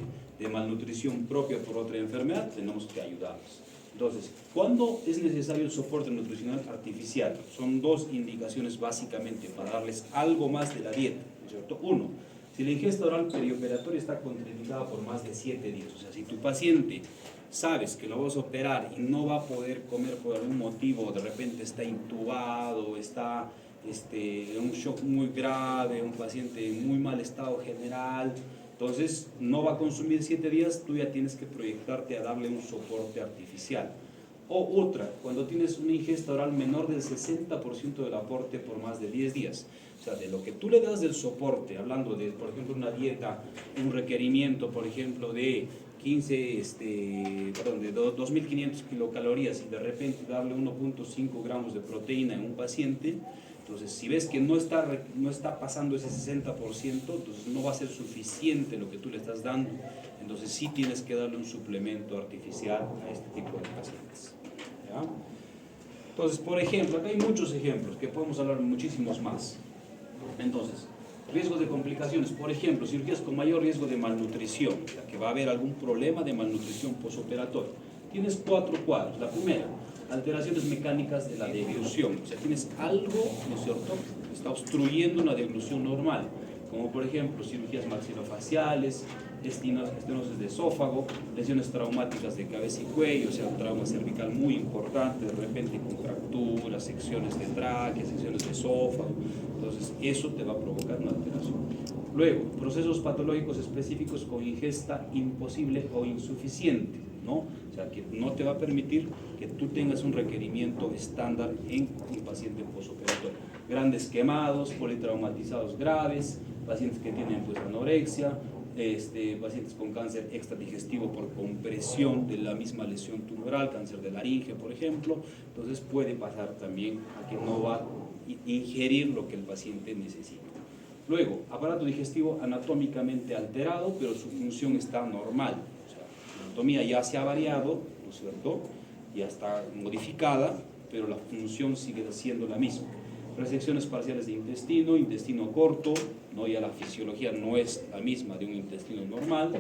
malnutrición propia por otra enfermedad, tenemos que ayudarlos. Entonces, ¿cuándo es necesario el soporte nutricional artificial? Son dos indicaciones básicamente para darles algo más de la dieta, ¿no es cierto? Uno, si la ingesta oral perioperatoria está contraindicada por más de 7 días, o sea, si tu paciente sabes que lo vas a operar y no va a poder comer por algún motivo, de repente está intubado, está en un shock muy grave, un paciente en muy mal estado general, entonces no va a consumir 7 días, tú ya tienes que proyectarte a darle un soporte artificial. O otra, cuando tienes una ingesta oral menor del 60% del aporte por más de 10 días. O sea, de lo que tú le das del soporte, hablando de, por ejemplo, una dieta, un requerimiento, por ejemplo, de 2.500 kilocalorías y de repente darle 1.5 gramos de proteína en un paciente, entonces si ves que no está pasando ese 60%, entonces no va a ser suficiente lo que tú le estás dando, entonces sí tienes que darle un suplemento artificial a este tipo de pacientes, ¿ya? Entonces, por ejemplo, acá hay muchos ejemplos que podemos hablar muchísimos más. Entonces, riesgos de complicaciones, por ejemplo, cirugías con mayor riesgo de malnutrición, o sea, que va a haber algún problema de malnutrición posoperatoria. Tienes 4 cuadros. La primera, alteraciones mecánicas de la deglución, o sea, tienes algo, ¿no es cierto?, que está obstruyendo una deglución normal, como por ejemplo cirugías maxilofaciales, estenosis de esófago, lesiones traumáticas de cabeza y cuello, o sea, un trauma cervical muy importante, de repente contracturas, secciones de tráquea, secciones de esófago, entonces eso te va a provocar una alteración. Luego, procesos patológicos específicos con ingesta imposible o insuficiente, ¿no? O sea, que no te va a permitir que tú tengas un requerimiento estándar en un paciente posoperatorio. Grandes quemados, politraumatizados graves, pacientes que tienen pues anorexia, pacientes con cáncer extradigestivo por compresión de la misma lesión tumoral, cáncer de laringe, por ejemplo, entonces puede pasar también a que no va a ingerir lo que el paciente necesita. Luego, aparato digestivo anatómicamente alterado, pero su función está normal, o sea, la anatomía ya se ha variado, ¿no es cierto?, ya está modificada, pero la función sigue siendo la misma. Resecciones parciales de intestino, intestino corto, ¿no? Ya la fisiología no es la misma de un intestino normal,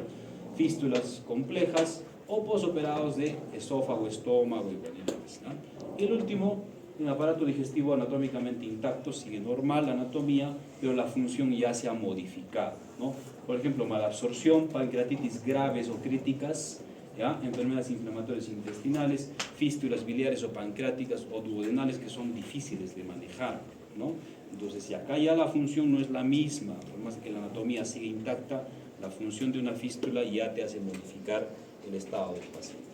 fístulas complejas o posoperados de esófago, estómago y demás, ¿no? Y el último, un aparato digestivo anatómicamente intacto, sigue normal la anatomía, pero la función ya se ha modificado, ¿no? Por ejemplo, malabsorción, pancreatitis graves o críticas, ¿ya? Enfermedades inflamatorias intestinales, fístulas biliares o pancreáticas o duodenales que son difíciles de manejar, ¿no? Entonces, si acá ya la función no es la misma, por más que la anatomía sigue intacta, la función de una fístula ya te hace modificar el estado del paciente.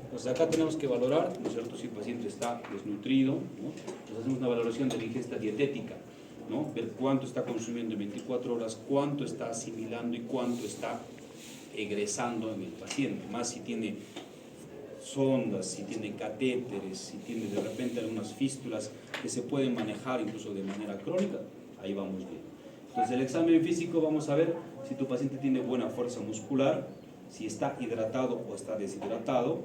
Entonces, acá tenemos que valorar, ¿no es cierto?, si el paciente está desnutrido, ¿no? Entonces, hacemos una valoración de la ingesta dietética, ¿no? Ver cuánto está consumiendo en 24 horas, cuánto está asimilando y cuánto está egresando en el paciente, más si tiene sondas, si tiene catéteres, si tiene de repente algunas fístulas que se pueden manejar incluso de manera crónica, ahí vamos bien. Entonces el examen físico vamos a ver si tu paciente tiene buena fuerza muscular, si está hidratado o está deshidratado,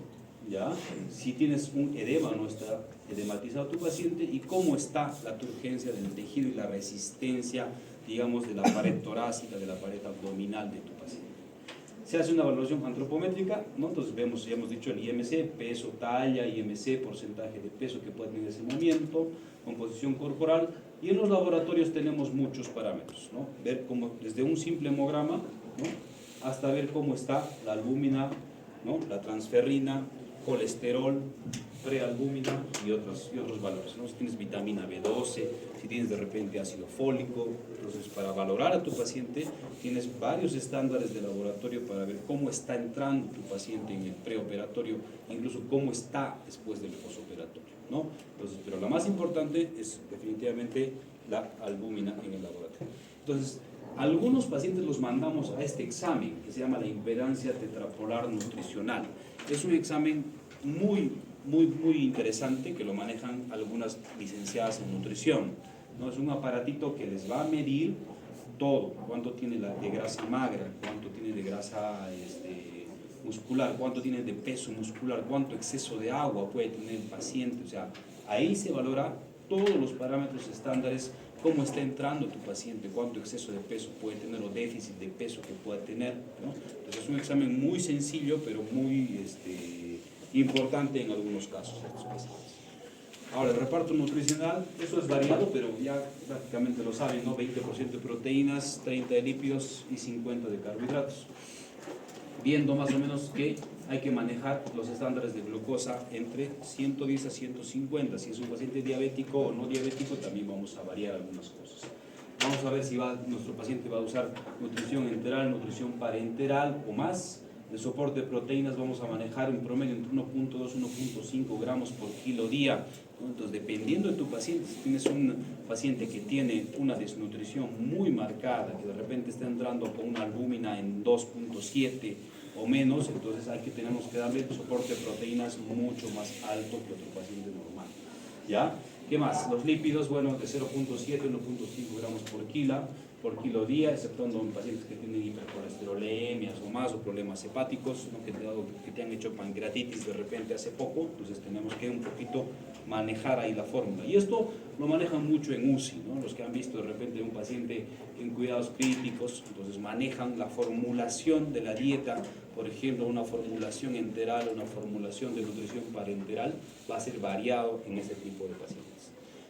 ¿ya? Si tienes un edema o no está edematizado tu paciente y cómo está la turgencia del tejido y la resistencia, digamos, de la pared torácica, de la pared abdominal de tu paciente. Se hace una evaluación antropométrica, ¿no? Entonces vemos, ya hemos dicho, el IMC, peso, talla, IMC, porcentaje de peso que puede tener ese momento, composición corporal, y en los laboratorios tenemos muchos parámetros, ¿no? Ver cómo, desde un simple hemograma, ¿no?, hasta ver cómo está la albúmina, ¿no?, la transferrina, colesterol, prealbúmina y otros valores, ¿no? Si tienes vitamina B12, si tienes de repente ácido fólico. Entonces, para valorar a tu paciente tienes varios estándares de laboratorio para ver cómo está entrando tu paciente en el preoperatorio, incluso cómo está después del posoperatorio, ¿no? Entonces, pero la más importante es definitivamente la albúmina en el laboratorio. Entonces, algunos pacientes los mandamos a este examen que se llama la impedancia tetrapolar nutricional. Es un examen muy interesante que lo manejan algunas licenciadas en nutrición, ¿no? Es un aparatito que les va a medir todo, cuánto tiene de grasa magra, cuánto tiene de grasa muscular, cuánto tiene de peso muscular, cuánto exceso de agua puede tener el paciente. O sea, ahí se valora todos los parámetros estándares, cómo está entrando tu paciente, cuánto exceso de peso puede tener o déficit de peso que pueda tener, ¿no? Entonces es un examen muy sencillo, pero muy importante en algunos casos de estos pacientes. Ahora, el reparto nutricional, eso es variado, pero ya prácticamente lo saben, ¿no? 20% de proteínas, 30 de lípidos y 50 de carbohidratos. Viendo más o menos que hay que manejar los estándares de glucosa entre 110 a 150. Si es un paciente diabético o no diabético, también vamos a variar algunas cosas. Vamos a ver si nuestro paciente va a usar nutrición enteral, nutrición parenteral o más. De soporte de proteínas vamos a manejar en promedio entre 1.2 y 1.5 gramos por kilo día. Entonces, dependiendo de tu paciente, si tienes un paciente que tiene una desnutrición muy marcada, que de repente está entrando con una albúmina en 2.7 o menos, entonces tenemos que darle soporte de proteínas mucho más alto que otro paciente normal. ¿Ya? ¿Qué más? Los lípidos, bueno, de 0.7 a 1.5 gramos por kilo día, exceptuando en pacientes que tienen hipercolesterolemias o más, o problemas hepáticos, ¿no? que te han hecho pancreatitis de repente hace poco, entonces tenemos que un poquito manejar ahí la fórmula. Y esto lo manejan mucho en UCI, ¿no? Los que han visto de repente un paciente en cuidados críticos, entonces manejan la formulación de la dieta, por ejemplo, una formulación enteral, una formulación de nutrición parenteral, va a ser variado en ese tipo de pacientes.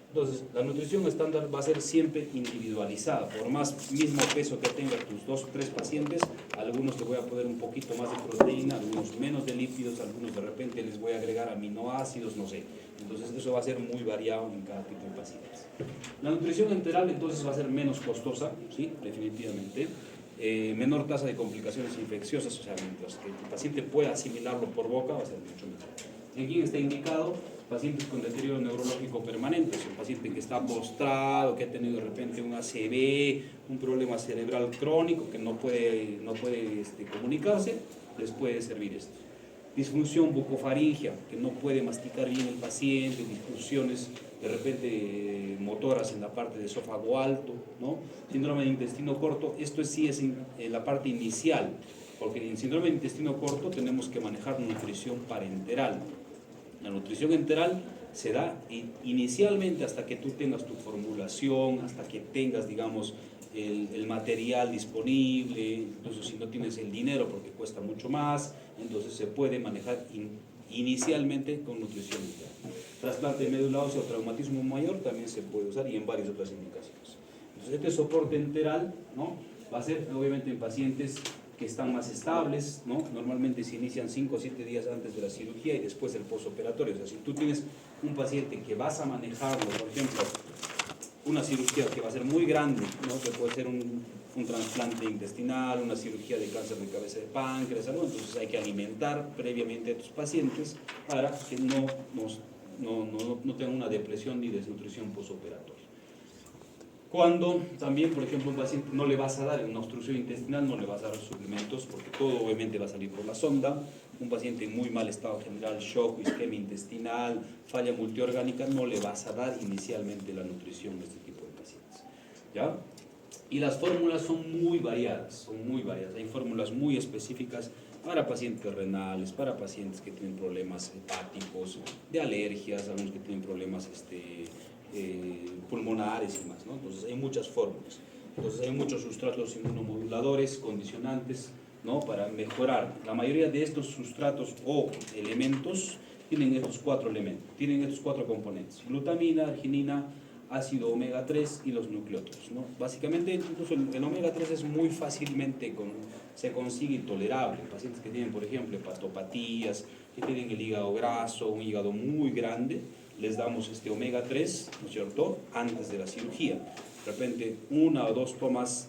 Entonces, la nutrición estándar va a ser siempre individualizada. Por más mismo peso que tengan tus 2 o 3 pacientes, a algunos les voy a poner un poquito más de proteína, algunos menos de lípidos, algunos de repente les voy a agregar aminoácidos, no sé. Entonces, eso va a ser muy variado en cada tipo de pacientes. La nutrición enteral, entonces, va a ser menos costosa, ¿sí? Definitivamente. Menor tasa de complicaciones infecciosas, o sea, mientras que el paciente pueda asimilarlo por boca, va a ser mucho mejor. ¿En quién está indicado? Pacientes con deterioro neurológico permanente, es un paciente que está postrado, que ha tenido de repente un ACV, un problema cerebral crónico, que no puede comunicarse, les puede servir esto. Disfunción bucofaringea, que no puede masticar bien el paciente, disfunciones de repente motoras en la parte de esófago alto, ¿no? Síndrome de intestino corto, esto sí es en la parte inicial, porque en síndrome de intestino corto tenemos que manejar nutrición parenteral. La nutrición enteral se da inicialmente hasta que tú tengas tu formulación, hasta que tengas, digamos, el material disponible, incluso si no tienes el dinero porque cuesta mucho más, entonces se puede manejar inicialmente con nutrición enteral. Trasplante de médula ósea o traumatismo mayor también se puede usar y en varias otras indicaciones. Entonces este soporte enteral, ¿no? Va a ser obviamente en pacientes que están más estables, ¿no? Normalmente se inician 5 o 7 días antes de la cirugía y después del postoperatorio. O sea, si tú tienes un paciente que vas a manejarlo, por ejemplo, una cirugía que va a ser muy grande, ¿no? Que puede ser un trasplante intestinal, una cirugía de cáncer de cabeza de páncreas, ¿no? Entonces hay que alimentar previamente a tus pacientes para que no tengan una depresión ni desnutrición postoperatoria. Cuando también, por ejemplo, un paciente no le vas a dar en una obstrucción intestinal, no le vas a dar suplementos porque todo obviamente va a salir por la sonda. Un paciente en muy mal estado general, shock, isquemia intestinal, falla multiorgánica, no le vas a dar inicialmente la nutrición de este tipo de pacientes. ¿Ya? Y las fórmulas son muy variadas, Hay fórmulas muy específicas para pacientes renales, para pacientes que tienen problemas hepáticos, de alergias, algunos que tienen problemas pulmonares y más, ¿no? Entonces hay muchas fórmulas. Entonces hay muchos sustratos inmunomoduladores, condicionantes, ¿no? Para mejorar. La mayoría de estos sustratos o elementos tienen estos 4 elementos, tienen estos 4 componentes: glutamina, arginina, ácido omega 3 y los nucleótidos, ¿no? Básicamente, incluso el omega 3 es muy fácilmente se consigue tolerable. Pacientes que tienen, por ejemplo, hepatopatías, que tienen el hígado graso, un hígado muy grande, les damos este omega 3, ¿no es cierto?, antes de la cirugía. De repente, 1 o 2 tomas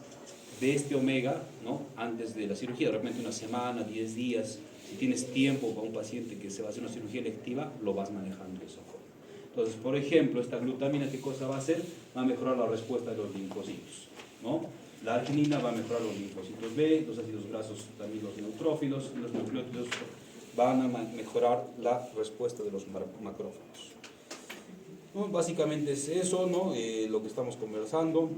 de este omega, ¿no?, antes de la cirugía, de repente una semana, 10 días. Si tienes tiempo para un paciente que se va a hacer una cirugía electiva, lo vas manejando de esa forma. Entonces, por ejemplo, esta glutamina, ¿qué cosa va a hacer? Va a mejorar la respuesta de los linfocitos, ¿no? La arginina va a mejorar los linfocitos B, los ácidos grasos también los neutrófilos, los nucleótidos van a mejorar la respuesta de los macrófagos. ¿No? Básicamente es eso, ¿no? Lo que estamos conversando.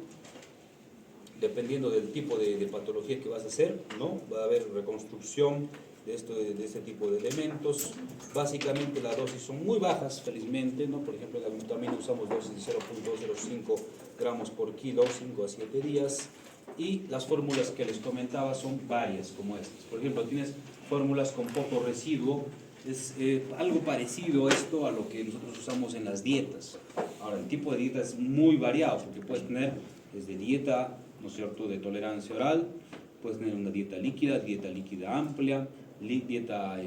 dependiendo del tipo de patología que vas a hacer, ¿no? Va a haber reconstrucción de este tipo de elementos. Básicamente las dosis son muy bajas, felizmente, ¿no? Por ejemplo, en la glutamina usamos dosis de 0.05 gramos por kilo, 5 a 7 días. Y las fórmulas que les comentaba son varias, como estas. Por ejemplo, tienes fórmulas con poco residuo. Es algo parecido esto a lo que nosotros usamos en las dietas. Ahora, el tipo de dieta es muy variado, porque puedes tener desde dieta, ¿no es cierto?, de tolerancia oral, puedes tener una dieta líquida amplia, dieta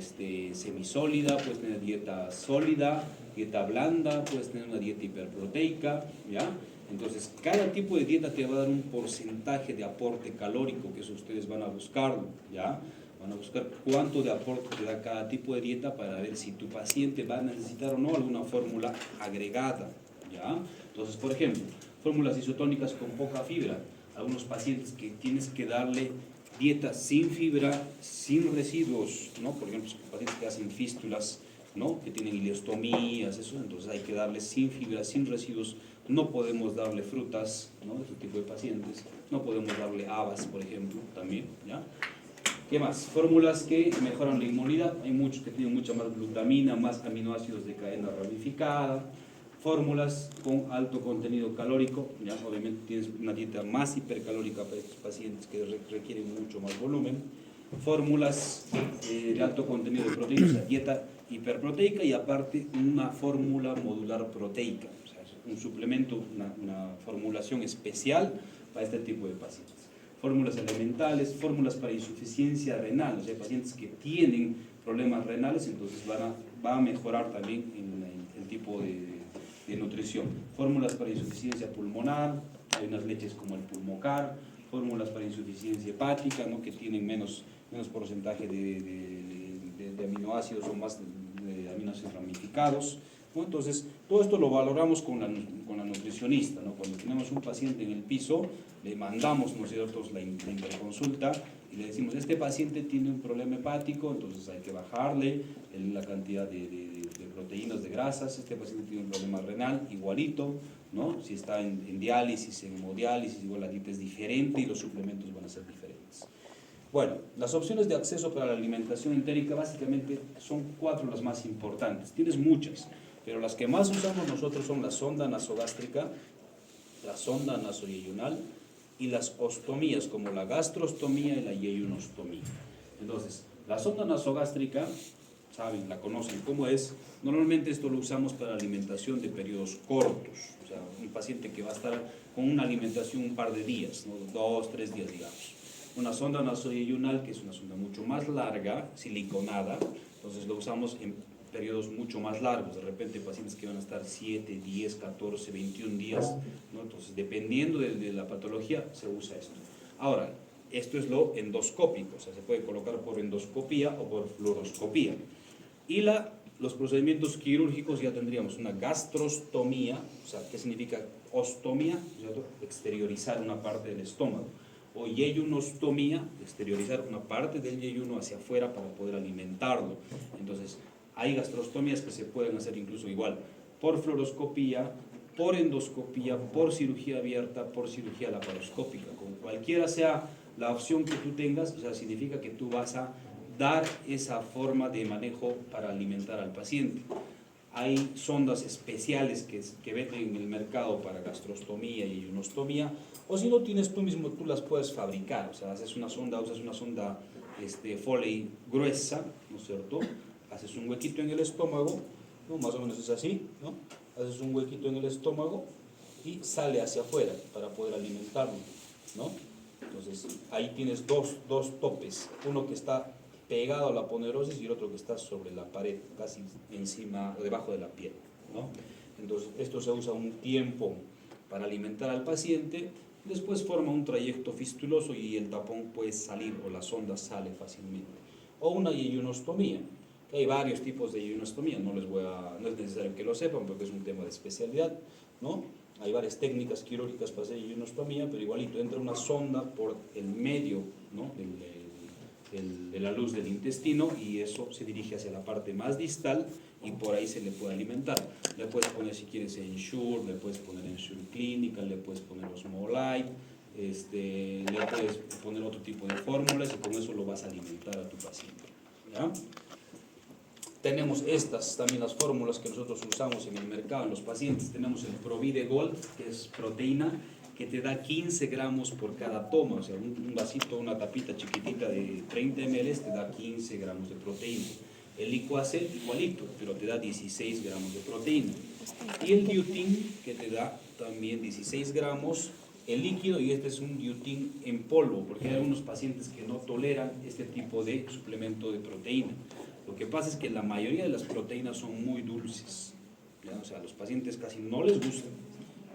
semisólida, puedes tener dieta sólida, dieta blanda, puedes tener una dieta hiperproteica, ¿ya? Entonces, cada tipo de dieta te va a dar un porcentaje de aporte calórico, que eso ustedes van a buscarlo, ¿ya? Van a buscar cuánto de aporte te da cada tipo de dieta para ver si tu paciente va a necesitar o no alguna fórmula agregada, ¿ya? Entonces, por ejemplo, fórmulas isotónicas con poca fibra. Algunos pacientes que tienes que darle dieta sin fibra, sin residuos, ¿no? Por ejemplo, pacientes que hacen fístulas, ¿no? Que tienen ileostomías, eso, entonces hay que darle sin fibra, sin residuos. No podemos darle frutas, ¿no? Este tipo de pacientes. No podemos darle habas, por ejemplo, también, ¿ya? ¿Qué más? Fórmulas que mejoran la inmunidad. Hay muchos que tienen mucha más glutamina, más aminoácidos de cadena ramificada. Fórmulas con alto contenido calórico, ¿ya? Obviamente tienes una dieta más hipercalórica para estos pacientes que requieren mucho más volumen. Fórmulas de alto contenido de proteínas, o sea, dieta hiperproteica y aparte una fórmula modular proteica, o sea, un suplemento, una formulación especial para este tipo de pacientes. Fórmulas elementales, fórmulas para insuficiencia renal, o sea, pacientes que tienen problemas renales, entonces va a mejorar también el tipo de nutrición. Fórmulas para insuficiencia pulmonar, hay unas leches como el Pulmocar, fórmulas para insuficiencia hepática, ¿no? Que tienen menos porcentaje de aminoácidos o más de aminoácidos ramificados, ¿no? Entonces, todo esto lo valoramos con la nutricionista, ¿no? Cuando tenemos un paciente en el piso, le mandamos nosotros la interconsulta y le decimos, este paciente tiene un problema hepático, entonces hay que bajarle la cantidad de proteínas, de grasas. Este paciente tiene un problema renal, igualito, ¿no? Si está en diálisis, en hemodiálisis, igual la dieta es diferente y los suplementos van a ser diferentes. Bueno, las opciones de acceso para la alimentación entérica básicamente son 4 las más importantes. Tienes muchas, pero las que más usamos nosotros son la sonda nasogástrica, la sonda nasoyeyunal y las ostomías, como la gastrostomía y la yeyunostomía. Entonces, la sonda nasogástrica, saben, la conocen cómo es. Normalmente esto lo usamos para alimentación de periodos cortos, o sea, un paciente que va a estar con una alimentación un par de días, ¿no? 2, 3 días, digamos. Una sonda nasoyeyunal, que es una sonda mucho más larga, siliconada, entonces lo usamos en periodos mucho más largos, de repente pacientes que van a estar 7, 10, 14, 21 días, ¿no? Entonces dependiendo de la patología se usa esto. Ahora, esto es lo endoscópico, o sea, se puede colocar por endoscopía o por fluoroscopía. Y los procedimientos quirúrgicos ya tendríamos una gastrostomía, o sea, ¿qué significa ostomía? ¿Cierto? Exteriorizar una parte del estómago. O yeyunostomía, exteriorizar una parte del yeyuno hacia afuera para poder alimentarlo. Entonces, hay gastrostomías que se pueden hacer incluso igual por fluoroscopía, por endoscopía, por cirugía abierta, por cirugía laparoscópica. Con cualquiera sea la opción que tú tengas, o sea, significa que tú vas a dar esa forma de manejo para alimentar al paciente. Hay sondas especiales que venden en el mercado para gastrostomía y yeyunostomía, o si no tienes tú mismo, tú las puedes fabricar, o sea, usas una sonda Foley gruesa, ¿no es cierto? Haces un huequito en el estómago, ¿no? Más o menos es así, ¿no? Haces un huequito en el estómago y sale hacia afuera para poder alimentarlo, ¿no? Entonces, ahí tienes dos topes, uno que está pegado a la aponerosis y el otro que está sobre la pared, casi encima o debajo de la piel, ¿no? Entonces, esto se usa un tiempo para alimentar al paciente, después forma un trayecto fistuloso y el tapón puede salir o la sonda sale fácilmente. O una yeyunostomía, que hay varios tipos de yeyunostomía, no es necesario que lo sepan porque es un tema de especialidad, ¿no? Hay varias técnicas quirúrgicas para hacer yeyunostomía, pero igualito entra una sonda por el medio, ¿no? de la luz del intestino y eso se dirige hacia la parte más distal y por ahí se le puede alimentar. Le puedes poner, si quieres, Ensure, le puedes poner Ensure Clinical, le puedes poner Osmolite, le puedes poner otro tipo de fórmulas y con eso lo vas a alimentar a tu paciente, ¿ya? Tenemos estas también las fórmulas que nosotros usamos en el mercado en los pacientes. Tenemos el Provide Gold, que es proteína, que te da 15 gramos por cada toma, o sea, un vasito, una tapita chiquitita de 30 ml te da 15 gramos de proteína. El Liquacel igualito, pero te da 16 gramos de proteína. Y el Biotin, que te da también 16 gramos, el líquido, y este es un Biotin en polvo, porque hay algunos pacientes que no toleran este tipo de suplemento de proteína. Lo que pasa es que la mayoría de las proteínas son muy dulces, ¿ya? O sea, a los pacientes casi no les gustan,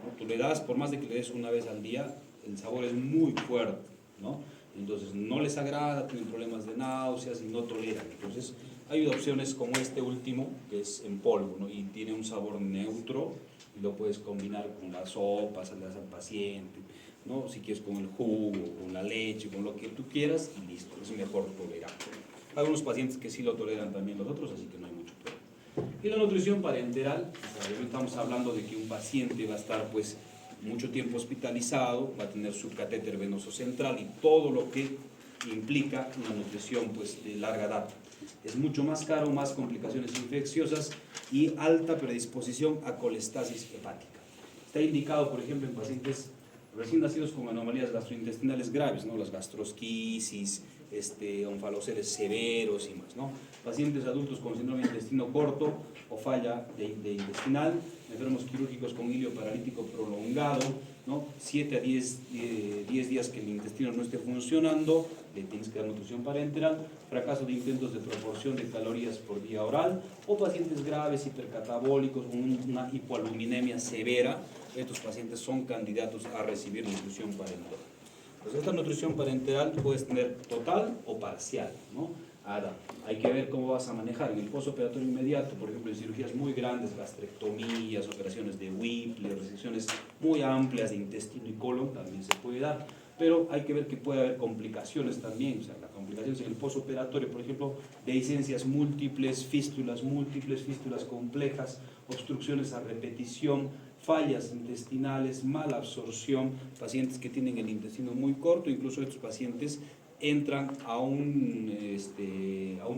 ¿no? Tú le das, por más de que le des una vez al día, el sabor es muy fuerte, ¿no? Entonces no les agrada, tienen problemas de náuseas y no toleran. Entonces hay opciones como este último, que es en polvo, ¿no? Y tiene un sabor neutro y lo puedes combinar con las sopas, le das al paciente, ¿no? Si quieres con el jugo, con la leche, con lo que tú quieras, y listo, es mejor tolerar. Hay algunos pacientes que sí lo toleran también los otros, así que no hay mucho problema. Y la nutrición parenteral, o sea, estamos hablando de que un paciente va a estar pues mucho tiempo hospitalizado, va a tener su catéter venoso central y todo lo que implica una nutrición pues de larga data. Es mucho más caro, más complicaciones infecciosas y alta predisposición a colestasis hepática. Está indicado, por ejemplo, en pacientes recién nacidos con anomalías gastrointestinales graves, ¿no? Las gastrosquisis, onfaloceles severos y más, ¿no? Pacientes adultos con síndrome de intestino corto o falla de intestinal, enfermos quirúrgicos con hilio paralítico prolongado, ¿no? 7 a 10 días que el intestino no esté funcionando, le tienes que dar nutrición parenteral, fracaso de intentos de proporción de calorías por vía oral, o pacientes graves hipercatabólicos con una hipoaluminemia severa. Estos pacientes son candidatos a recibir nutrición parenteral. Pues esta nutrición parenteral puedes tener total o parcial, ¿no? Ahora, hay que ver cómo vas a manejar en el postoperatorio inmediato, por ejemplo, en cirugías muy grandes, gastrectomías, operaciones de Whipple, resecciones muy amplias de intestino y colon, también se puede dar, pero hay que ver que puede haber complicaciones también, o sea, las complicaciones en el postoperatorio, por ejemplo, dehiscencias múltiples, fístulas complejas, obstrucciones a repetición, fallas intestinales, mala absorción, pacientes que tienen el intestino muy corto, incluso estos pacientes entran a un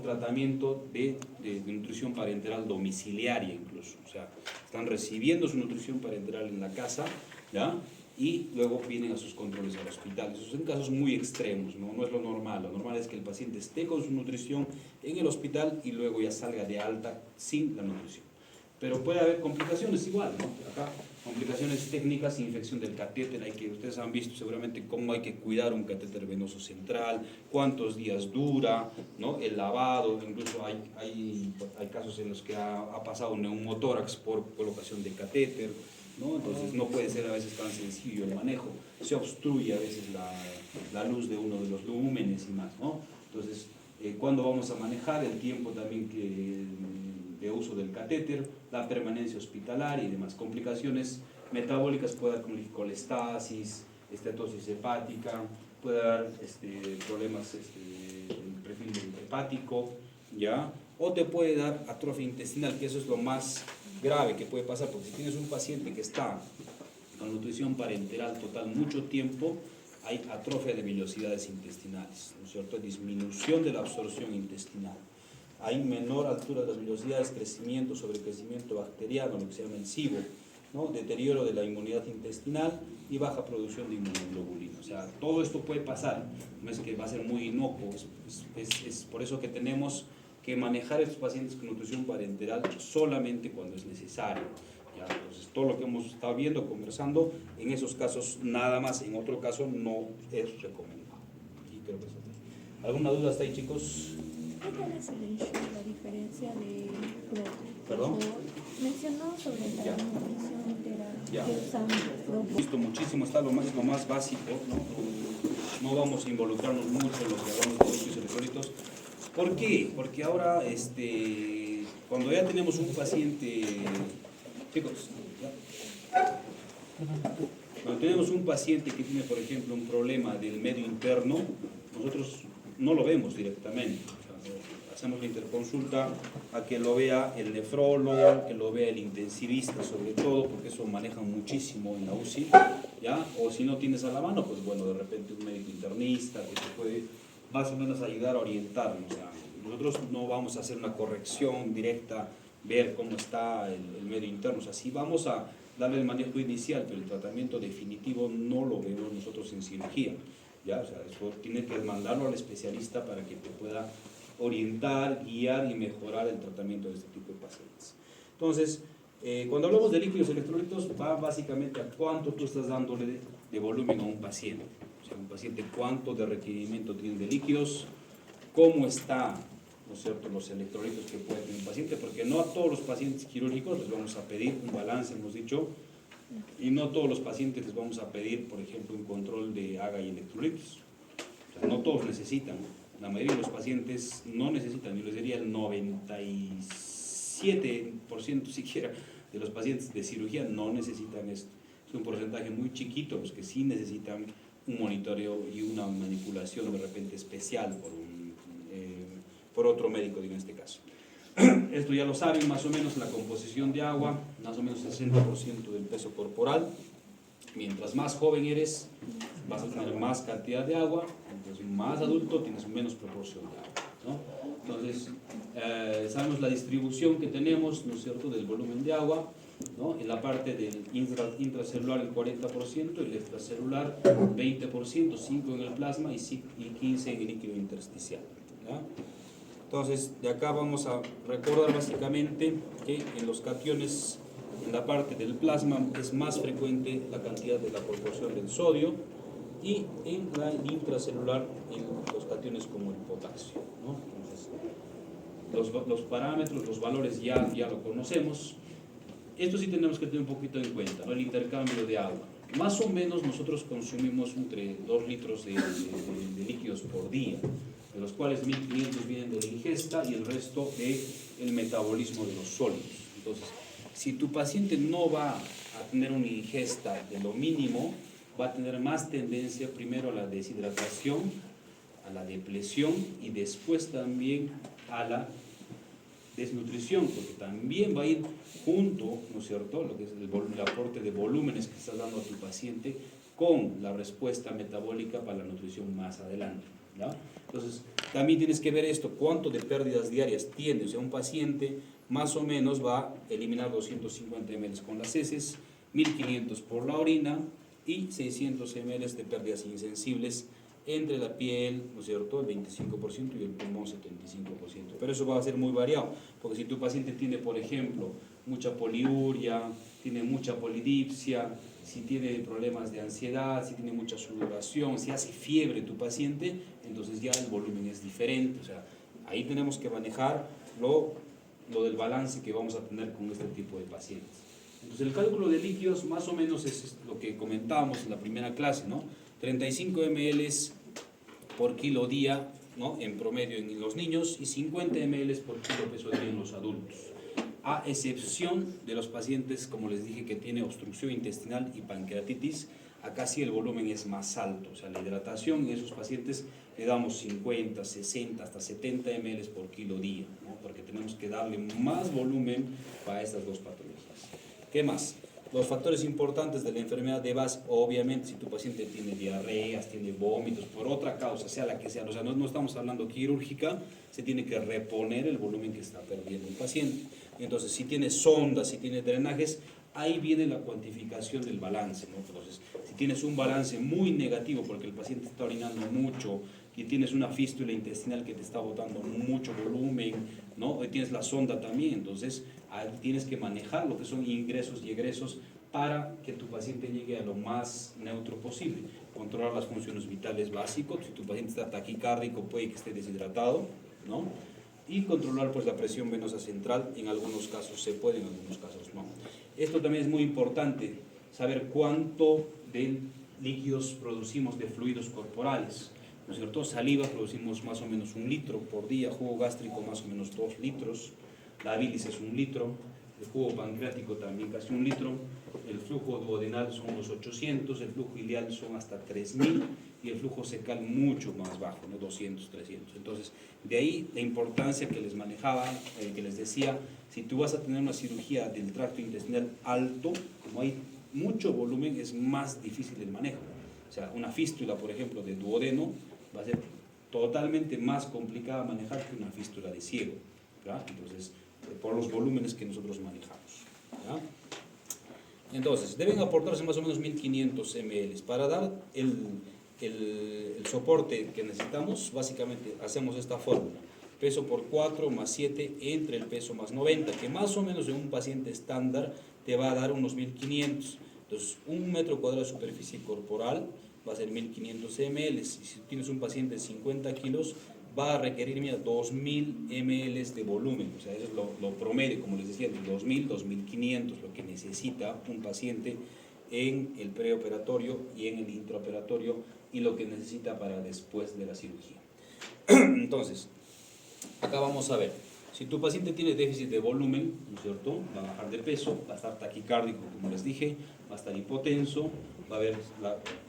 tratamiento de nutrición parenteral domiciliaria incluso, o sea, están recibiendo su nutrición parenteral en la casa, ¿ya? Y luego vienen a sus controles al hospital. Esos son casos muy extremos, ¿no? No es lo normal es que el paciente esté con su nutrición en el hospital y luego ya salga de alta sin la nutrición. Pero puede haber complicaciones igual, ¿no? Acá, complicaciones técnicas, infección del catéter, ustedes han visto seguramente cómo hay que cuidar un catéter venoso central, cuántos días dura, ¿no? El lavado, incluso hay casos en los que ha pasado un neumotórax por colocación de catéter, ¿no? Entonces no puede ser a veces tan sencillo el manejo, se obstruye a veces la luz de uno de los lúmenes y más, ¿no? Entonces, ¿cuándo vamos a manejar? El tiempo también de uso del catéter, la permanencia hospitalaria y demás. Complicaciones metabólicas, puede haber colestasis, estetosis hepática, puede haber problemas del perfil hepático, ¿ya? O te puede dar atrofia intestinal, que eso es lo más grave que puede pasar, porque si tienes un paciente que está con nutrición parenteral total mucho tiempo, hay atrofia de vellosidades intestinales, ¿no es cierto? Disminución de la absorción intestinal. Hay menor altura de las vellosidades, crecimiento, sobrecrecimiento bacteriano, lo que se llama el SIBO, ¿no? Deterioro de la inmunidad intestinal y baja producción de inmunoglobulina. O sea, todo esto puede pasar, no es que va a ser muy inocuo, es por eso que tenemos que manejar a estos pacientes con nutrición parenteral solamente cuando es necesario. ¿Ya? Entonces, todo lo que hemos estado viendo, conversando, en esos casos nada más, en otro caso no es recomendado. Y creo que eso. ¿Alguna duda hasta ahí, chicos? ¿Qué tal es el ensure, la diferencia de PRO? ¿Perdón? Mencionó sobre la Ya. nutrición integral Ya. que usamos PRO. Visto muchísimo, está lo más básico, ¿no? No vamos a involucrarnos mucho en lo que hablamos de óxidos electrolitos. ¿Por qué? Porque ahora, cuando ya tenemos un paciente, chicos, ¿ya? Cuando tenemos un paciente que tiene, por ejemplo, un problema del medio interno, nosotros no lo vemos directamente. O sea, hacemos la interconsulta a que lo vea el nefrólogo, que lo vea el intensivista, sobre todo, porque eso manejan muchísimo en la UCI, ¿ya? O si no tienes a la mano, pues bueno, de repente un médico internista que te puede más o menos ayudar a orientarnos. O sea, nosotros no vamos a hacer una corrección directa, ver cómo está el medio interno, o sea, sí vamos a darle el manejo inicial, pero el tratamiento definitivo no lo vemos nosotros en cirugía, ¿ya? O sea, eso tiene que mandarlo al especialista para que te pueda orientar, guiar y mejorar el tratamiento de este tipo de pacientes. Entonces, cuando hablamos de líquidos electrolitos, va básicamente a cuánto tú estás dándole de volumen a un paciente. O sea, un paciente cuánto de requerimiento tiene de líquidos, cómo está, ¿no es cierto?, los electrolitos que puede tener un paciente, porque no a todos los pacientes quirúrgicos les vamos a pedir un balance, hemos dicho, y no a todos los pacientes les vamos a pedir, por ejemplo, un control de AGA y electrolitos. O sea, no todos necesitan. La mayoría de los pacientes no necesitan, yo les diría el 97% siquiera de los pacientes de cirugía no necesitan esto. Es un porcentaje muy chiquito los que sí necesitan un monitoreo y una manipulación de repente especial por otro médico en este caso. Esto ya lo saben, más o menos la composición de agua, más o menos el 60% del peso corporal. Mientras más joven eres, vas a tener más cantidad de agua, mientras más adulto tienes menos proporción de agua, ¿no? Entonces, sabemos la distribución que tenemos, ¿no es cierto?, del volumen de agua, ¿no? En la parte del intracelular el 40%, el extracelular 20%, 5% en el plasma y 15% en el líquido intersticial, ¿ya? Entonces, de acá vamos a recordar básicamente que en los cationes, en la parte del plasma, es más frecuente la cantidad de la proporción del sodio, y en la intracelular, en los cationes como el potasio, ¿no? Entonces, los parámetros, los valores ya lo conocemos. Esto sí tenemos que tener un poquito en cuenta, ¿no? El intercambio de agua. Más o menos nosotros consumimos entre 2 litros de líquidos por día, de los cuales 1500 vienen de la ingesta y el resto del metabolismo de los sólidos. Entonces, si tu paciente no va a tener una ingesta de lo mínimo, va a tener más tendencia primero a la deshidratación, a la depresión y después también a la desnutrición, porque también va a ir junto, ¿no es cierto?, lo que es el aporte de volúmenes que estás dando a tu paciente con la respuesta metabólica para la nutrición más adelante, ¿ya? Entonces, también tienes que ver esto, cuánto de pérdidas diarias tiene. O sea, un paciente más o menos va a eliminar 250 ml con las heces, 1500 por la orina y 600 ml de pérdidas insensibles entre la piel, ¿no es cierto?, el 25% y el pulmón 75%. Pero eso va a ser muy variado, porque si tu paciente tiene, por ejemplo, mucha poliuria, tiene mucha polidipsia, si tiene problemas de ansiedad, si tiene mucha sudoración, si hace fiebre tu paciente, entonces ya el volumen es diferente. O sea, ahí tenemos que manejar lo del balance que vamos a tener con este tipo de pacientes. Entonces el cálculo de líquidos más o menos es lo que comentábamos en la primera clase, ¿no? 35 ml por kilo día, ¿no?, en promedio en los niños, y 50 ml por kilo peso día en los adultos, a excepción de los pacientes, como les dije, que tiene obstrucción intestinal y pancreatitis. Acá sí el volumen es más alto, o sea, la hidratación en esos pacientes le damos 50, 60, hasta 70 ml por kilo día, ¿no?, porque tenemos que darle más volumen para estas dos patologías. ¿Qué más? Los factores importantes de la enfermedad de base, obviamente, si tu paciente tiene diarreas, tiene vómitos, por otra causa, sea la que sea, o sea, no estamos hablando quirúrgica, se tiene que reponer el volumen que está perdiendo el paciente. Entonces, si tiene sondas, si tiene drenajes, ahí viene la cuantificación del balance, ¿no? Entonces, si tienes un balance muy negativo porque el paciente está orinando mucho y tienes una fístula intestinal que te está botando mucho volumen, ¿no? Y tienes la sonda también, entonces ahí tienes que manejar lo que son ingresos y egresos para que tu paciente llegue a lo más neutro posible. Controlar las funciones vitales básicas, si tu paciente está taquicárdico puede que esté deshidratado, ¿no? Y controlar pues la presión venosa central, en algunos casos se puede, en algunos casos no. Esto también es muy importante, saber cuánto de líquidos producimos de fluidos corporales, ¿no es cierto? Saliva producimos más o menos 1 litro por día, jugo gástrico más o menos 2 litros, la bilis es 1 litro, el jugo pancreático también casi 1 litro, el flujo duodenal son unos 800, el flujo ileal son hasta 3000 y el flujo fecal mucho más bajo, ¿no? 200, 300. Entonces, de ahí la importancia que les manejaba, que les decía, si tú vas a tener una cirugía del tracto intestinal alto, como hay mucho volumen es más difícil el manejo. O sea, una fístula, por ejemplo, de duodeno va a ser totalmente más complicada manejar que una fístula de ciego, ¿ya? Entonces, por los volúmenes que nosotros manejamos, ¿ya? Entonces, deben aportarse más o menos 1500 ml. Para dar el soporte que necesitamos, básicamente hacemos esta fórmula. Peso por 4 más 7 entre el peso más 90, que más o menos en un paciente estándar te va a dar unos 1500. Entonces, 1 metro cuadrado de superficie corporal va a ser 1500 ml. Y si tienes un paciente de 50 kilos, va a requerir, mira, 2000 ml de volumen. O sea, eso es lo promedio, como les decía, de 2000, 2500, lo que necesita un paciente en el preoperatorio y en el intraoperatorio y lo que necesita para después de la cirugía. Entonces, acá vamos a ver. Si tu paciente tiene déficit de volumen, ¿no es cierto?, va a bajar de peso, va a estar taquicárdico, como les dije, va a estar hipotenso, va a haber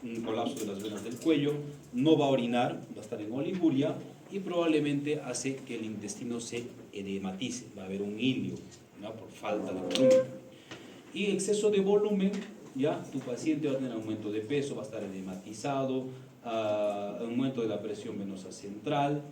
un colapso de las venas del cuello, no va a orinar, va a estar en oliguria y probablemente hace que el intestino se edematice, va a haber un ilio, ¿no?, por falta de volumen. Y exceso de volumen, ya tu paciente va a tener aumento de peso, va a estar edematizado, aumento de la presión venosa central,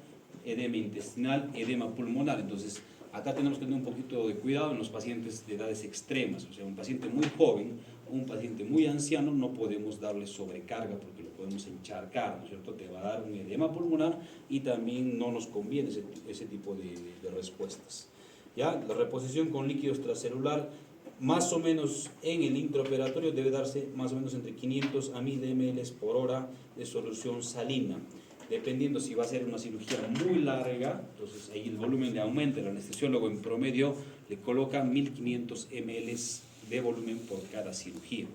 edema intestinal, edema pulmonar. Entonces, acá tenemos que tener un poquito de cuidado en los pacientes de edades extremas. O sea, un paciente muy joven, un paciente muy anciano, no podemos darle sobrecarga porque lo podemos encharcar, ¿no es cierto? Te va a dar un edema pulmonar y también no nos conviene ese tipo de respuestas. ¿Ya? La reposición con líquido extracelular, más o menos en el intraoperatorio, debe darse más o menos entre 500 a 1000 ml por hora de solución salina. Dependiendo si va a ser una cirugía muy larga, entonces ahí el volumen le aumenta. El anestesiólogo en promedio le coloca 1500 ml de volumen por cada cirugía,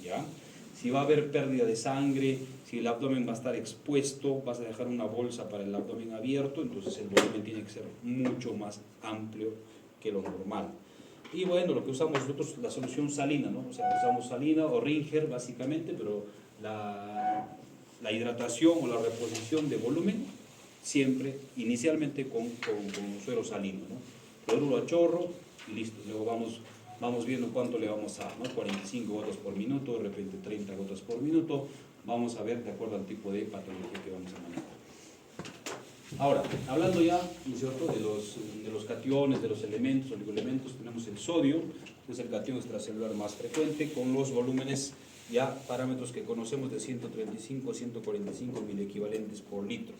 ¿ya? Si va a haber pérdida de sangre, si el abdomen va a estar expuesto, vas a dejar una bolsa para el abdomen abierto, entonces el volumen tiene que ser mucho más amplio que lo normal. Y bueno, lo que usamos nosotros, la solución salina, ¿no? O sea, usamos salina o Ringer básicamente, pero la hidratación o la reposición de volumen siempre, inicialmente con suero salino, ¿no? Cloruro a chorro y listo. Luego vamos viendo cuánto le vamos a dar, ¿no? 45 gotas por minuto, de repente 30 gotas por minuto. Vamos a ver de acuerdo al tipo de patología que vamos a manejar. Ahora, hablando ya, ¿no es cierto?, de los cationes, de los elementos, oligoelementos, tenemos el sodio, que es el catión extracelular más frecuente, con los volúmenes, ya parámetros que conocemos, de 135 a 145 miliequivalentes por litro.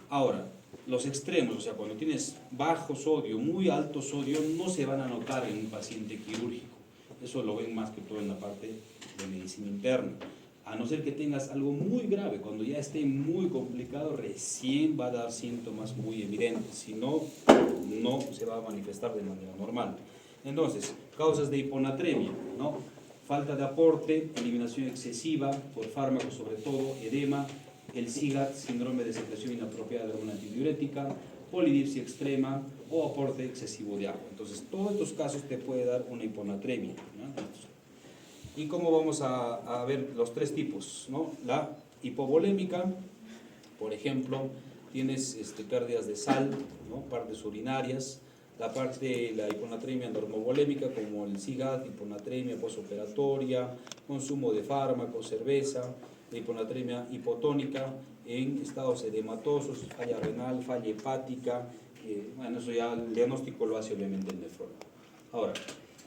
Ahora, los extremos, o sea, cuando tienes bajo sodio, muy alto sodio, no se van a notar en un paciente quirúrgico. Eso lo ven más que todo en la parte de medicina interna. A no ser que tengas algo muy grave, cuando ya esté muy complicado, recién va a dar síntomas muy evidentes. Si no, no se va a manifestar de manera normal. Entonces, causas de hiponatremia, ¿no? Falta de aporte, eliminación excesiva por fármacos, sobre todo edema, el SIGAT, síndrome de secreción inapropiada de una antidiurética, polidipsia extrema o aporte excesivo de agua. Entonces, todos estos casos te puede dar una hiponatremia, ¿no? ¿Y cómo vamos a ver los tres tipos, ¿no? La hipovolémica, por ejemplo, tienes pérdidas de sal, ¿no?, partes urinarias. La hiponatremia normovolémica, como el SIGAT, hiponatremia posoperatoria, consumo de fármacos, cerveza. La hiponatremia hipotónica en estados edematosos, falla renal, falla hepática. Bueno, eso ya el diagnóstico lo hace obviamente el nefrólogo. Ahora,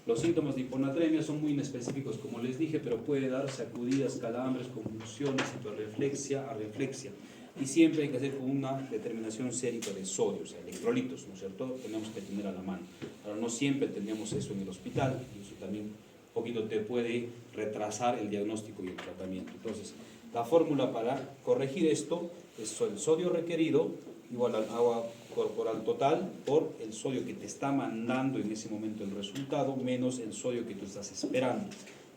los síntomas de hiponatremia son muy inespecíficos, como les dije, pero puede dar sacudidas, calambres, convulsiones, hiperreflexia, arreflexia. Y siempre hay que hacer con una determinación sérica de sodio, o sea, electrolitos, ¿no es cierto? Tenemos que tener a la mano. Ahora, no siempre tenemos eso en el hospital, y eso también un poquito te puede retrasar el diagnóstico y el tratamiento. Entonces, la fórmula para corregir esto es el sodio requerido igual al agua corporal total por el sodio que te está mandando en ese momento el resultado menos el sodio que tú estás esperando.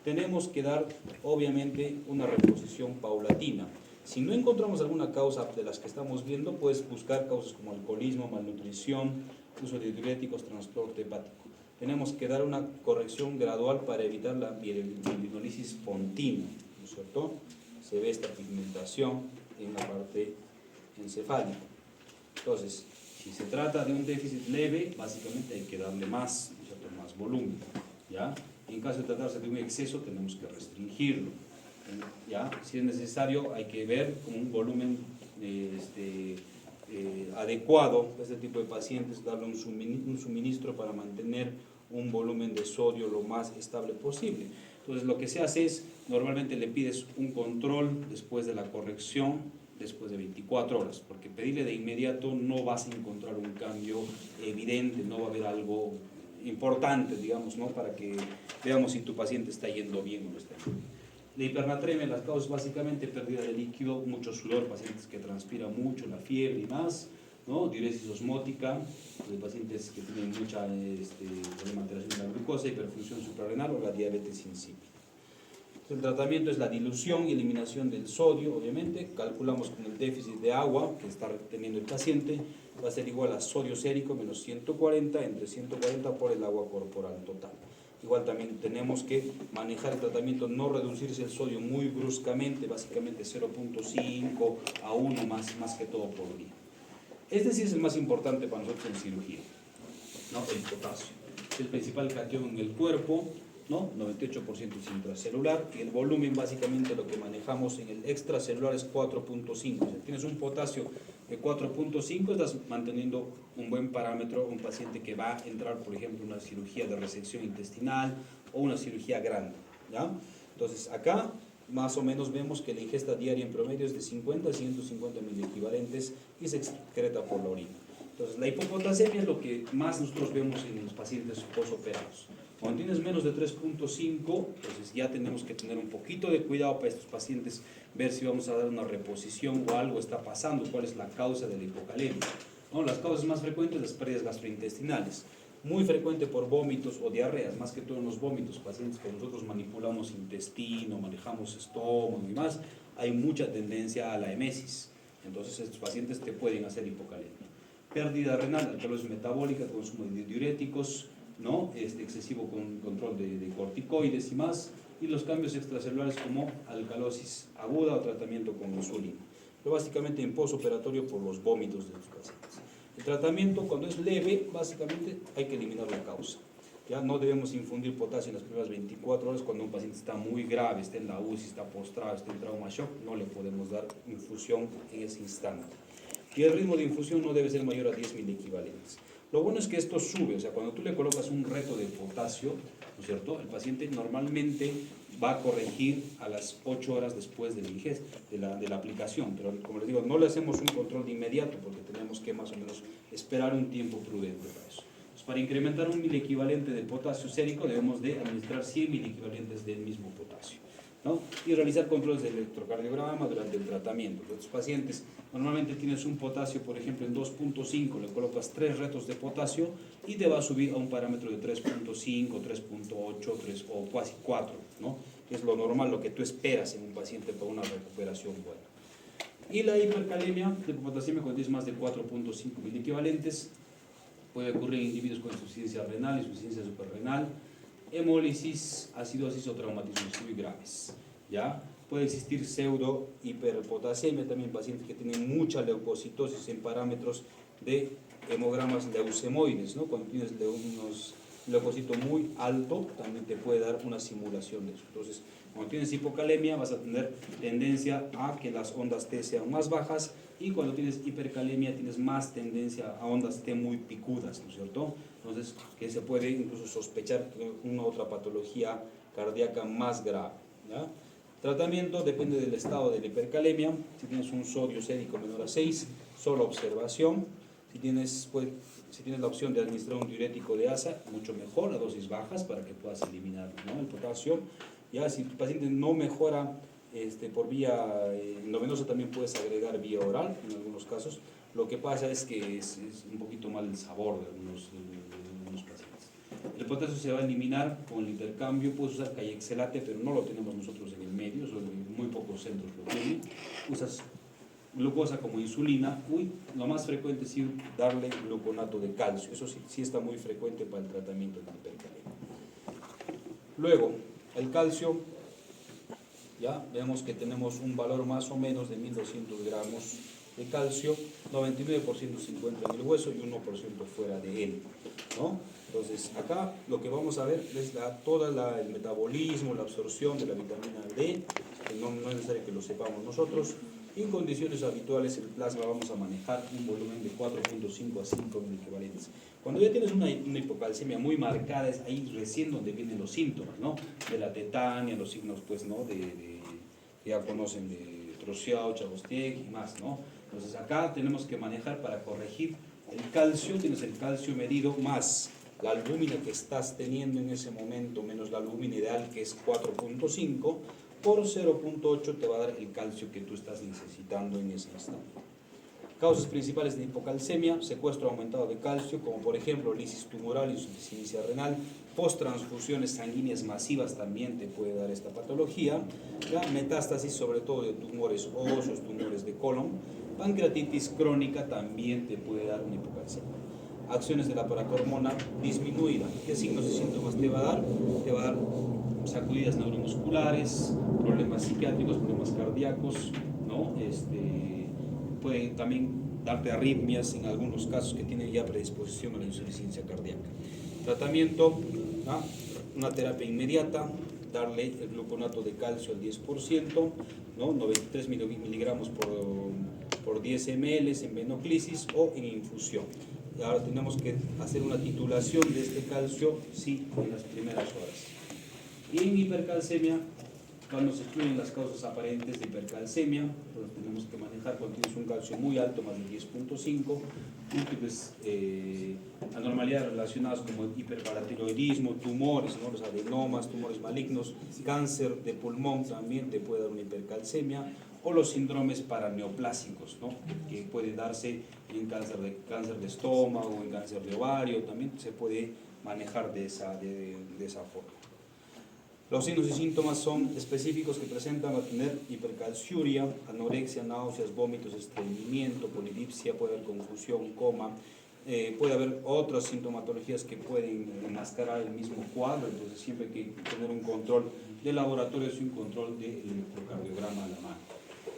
Tenemos que dar, obviamente, una reposición paulatina. Si no encontramos alguna causa de las que estamos viendo, puedes buscar causas como alcoholismo, malnutrición, uso de diuréticos, transporte hepático. Tenemos que dar una corrección gradual para evitar la mielinolisis pontina, ¿no es cierto? Se ve esta pigmentación en la parte encefálica. Entonces, si se trata de un déficit leve, básicamente hay que darle más, ¿no es cierto?, más volumen, ¿ya? En caso de tratarse de un exceso, tenemos que restringirlo. ¿Ya? Si es necesario, hay que ver con un volumen adecuado a este tipo de pacientes, darle un suministro para mantener un volumen de sodio lo más estable posible. Entonces lo que se hace es, normalmente le pides un control después de la corrección, después de 24 horas, porque pedirle de inmediato no vas a encontrar un cambio evidente, no va a haber algo importante, digamos, ¿no? Para que veamos si tu paciente está yendo bien o no está bien. La hipernatremia, las causas básicamente pérdida de líquido, mucho sudor, pacientes que transpiran mucho, la fiebre y más, ¿no? Diuresis osmótica, de pacientes que tienen mucha problema de alteración de la glucosa, hiperfunción suprarrenal o la diabetes insípida. El tratamiento es la dilución y eliminación del sodio, obviamente. Calculamos con el déficit de agua que está teniendo el paciente, va a ser igual a sodio sérico menos 140, entre 140 por el agua corporal total. Igual también tenemos que manejar el tratamiento, no reducirse el sodio muy bruscamente, básicamente 0.5 a 1 más que todo por día. Este sí es el más importante para nosotros en cirugía, ¿no? El potasio. Es el principal catión en el cuerpo, ¿no? 98% es intracelular, y el volumen básicamente lo que manejamos en el extracelular es 4.5. Si tienes un potasio de 4.5, estás manteniendo un buen parámetro, un paciente que va a entrar, por ejemplo, en una cirugía de resección intestinal o una cirugía grande, ¿ya? Entonces acá más o menos vemos que la ingesta diaria en promedio es de 50 a 150 miliequivalentes y se excreta por la orina. Entonces la hipopotasemia es lo que más nosotros vemos en los pacientes posoperados. Cuando tienes menos de 3.5, entonces ya tenemos que tener un poquito de cuidado para estos pacientes, ver si vamos a dar una reposición o algo está pasando, cuál es la causa de la hipocalemia, ¿no? Las causas más frecuentes, las pérdidas gastrointestinales, muy frecuente por vómitos o diarreas, más que todo en los vómitos, pacientes que nosotros manipulamos intestino, manejamos estómago y más, hay mucha tendencia a la emesis, entonces estos pacientes te pueden hacer hipocalemia. Pérdida renal, alcalosis metabólica, consumo de diuréticos, ¿no? Excesivo control de corticoides y más, y los cambios extracelulares como alcalosis aguda o tratamiento con insulina. Pero básicamente en postoperatorio por los vómitos de los pacientes. El tratamiento cuando es leve, básicamente hay que eliminar la causa. Ya no debemos infundir potasio en las primeras 24 horas cuando un paciente está muy grave, está en la UCI, está postrado, está en trauma shock, no le podemos dar infusión en ese instante. Y el ritmo de infusión no debe ser mayor a 10 miliequivalentes. Lo bueno es que esto sube, o sea, cuando tú le colocas un reto de potasio, ¿no es cierto? El paciente normalmente va a corregir a las 8 horas después de la ingesta, de la aplicación, pero como les digo, no le hacemos un control de inmediato porque tenemos que más o menos esperar un tiempo prudente para eso. Entonces, para incrementar un miliequivalente de potasio sérico debemos de administrar 100 miliequivalentes del mismo potasio, ¿no? Y realizar controles de electrocardiograma durante el tratamiento. Los pacientes normalmente tienes un potasio, por ejemplo, en 2.5, le colocas 3 retos de potasio y te va a subir a un parámetro de 3.5, 3.8, 3 o casi 4, ¿no? Es lo normal, lo que tú esperas en un paciente para una recuperación buena. Y la hipercalemia, la hipopotasemia, cuando tienes más de 4.5 miliequivalentes, puede ocurrir en individuos con insuficiencia renal, insuficiencia suprarrenal, hemólisis, acidosis o traumatismos muy graves, ¿ya? Puede existir pseudo hiperpotasemia, también pacientes que tienen mucha leucocitosis en parámetros de hemogramas leucemoides, ¿no? Cuando tienes unos leucocitos muy alto, también te puede dar una simulación de eso. Entonces, cuando tienes hipocalemia vas a tener tendencia a que las ondas T sean más bajas, y cuando tienes hipercalemia tienes más tendencia a ondas T muy picudas, ¿no es cierto? Entonces, que se puede incluso sospechar una otra patología cardíaca más grave, ¿ya? Tratamiento depende del estado de la hipercalemia. Si tienes un sodio sérico menor a 6, solo observación. Si tienes la opción de administrar un diurético de asa, mucho mejor, a dosis bajas para que puedas eliminar, ¿no? El potasio. Ya si tu paciente no mejora por vía endovenosa, también puedes agregar vía oral en algunos casos. Lo que pasa es que es un poquito mal el sabor de algunos pacientes. El potasio se va a eliminar con el intercambio. Puedes usar cayexelate, pero no lo tenemos nosotros en el medio, solo muy pocos centros lo tienen. Usas glucosa como insulina. Lo más frecuente es darle gluconato de calcio. Eso sí está muy frecuente para el tratamiento de la hipercalemia. Luego, el calcio, ya vemos que tenemos un valor más o menos de 1200 gramos de calcio, 99% se encuentra en el hueso y 1% fuera de él, ¿no? Entonces, acá lo que vamos a ver es el metabolismo, la absorción de la vitamina D, que no es necesario que lo sepamos nosotros. En condiciones habituales, el plasma vamos a manejar un volumen de 4.5 a 5 miliequivalentes. Cuando ya tienes una hipocalcemia muy marcada, es ahí recién donde vienen los síntomas, ¿no? De la tetania, los signos, pues, ¿no? Que ya conocen de Trousseau, Chabostic y más, ¿no? Entonces, acá tenemos que manejar para corregir el calcio. Tienes el calcio medido más la albúmina que estás teniendo en ese momento, menos la albúmina ideal, que es 4.5, por 0.8 te va a dar el calcio que tú estás necesitando en ese instante. Causas principales de hipocalcemia: secuestro aumentado de calcio, como por ejemplo lisis tumoral, insuficiencia renal, post-transfusiones sanguíneas masivas también te puede dar esta patología, la metástasis sobre todo de tumores óseos, tumores de colon, pancreatitis crónica también te puede dar una hipocalcemia. Acciones del aparato hormonal disminuida. ¿Qué signos y síntomas te va a dar? Te va a dar sacudidas neuromusculares, problemas psiquiátricos, problemas cardíacos, ¿no? Puede también darte arritmias en algunos casos que tienen ya predisposición a la insuficiencia cardíaca. Tratamiento, ¿no? Una terapia inmediata, darle el gluconato de calcio al 10%, ¿no? 93 miligramos por 10 ml en venoclisis o en infusión. Y ahora tenemos que hacer una titulación de este calcio, sí, en las primeras horas. Y en hipercalcemia, cuando se excluyen las causas aparentes de hipercalcemia, pues tenemos que manejar cuando tienes un calcio muy alto, más de 10.5, múltiples anormalidades relacionadas como hiperparatiroidismo, tumores, ¿no? Los adenomas, tumores malignos, cáncer de pulmón también te puede dar una hipercalcemia, o los síndromes paraneoplásicos, ¿no? Que puede darse en cáncer de estómago, en cáncer de ovario, también se puede manejar de esa forma. Los signos y síntomas son específicos que presentan a tener hipercalciuria, anorexia, náuseas, vómitos, estreñimiento, polidipsia, puede haber confusión, coma, puede haber otras sintomatologías que pueden enmascarar el mismo cuadro. Entonces siempre hay que tener un control de laboratorio y un control del electrocardiograma a la mano.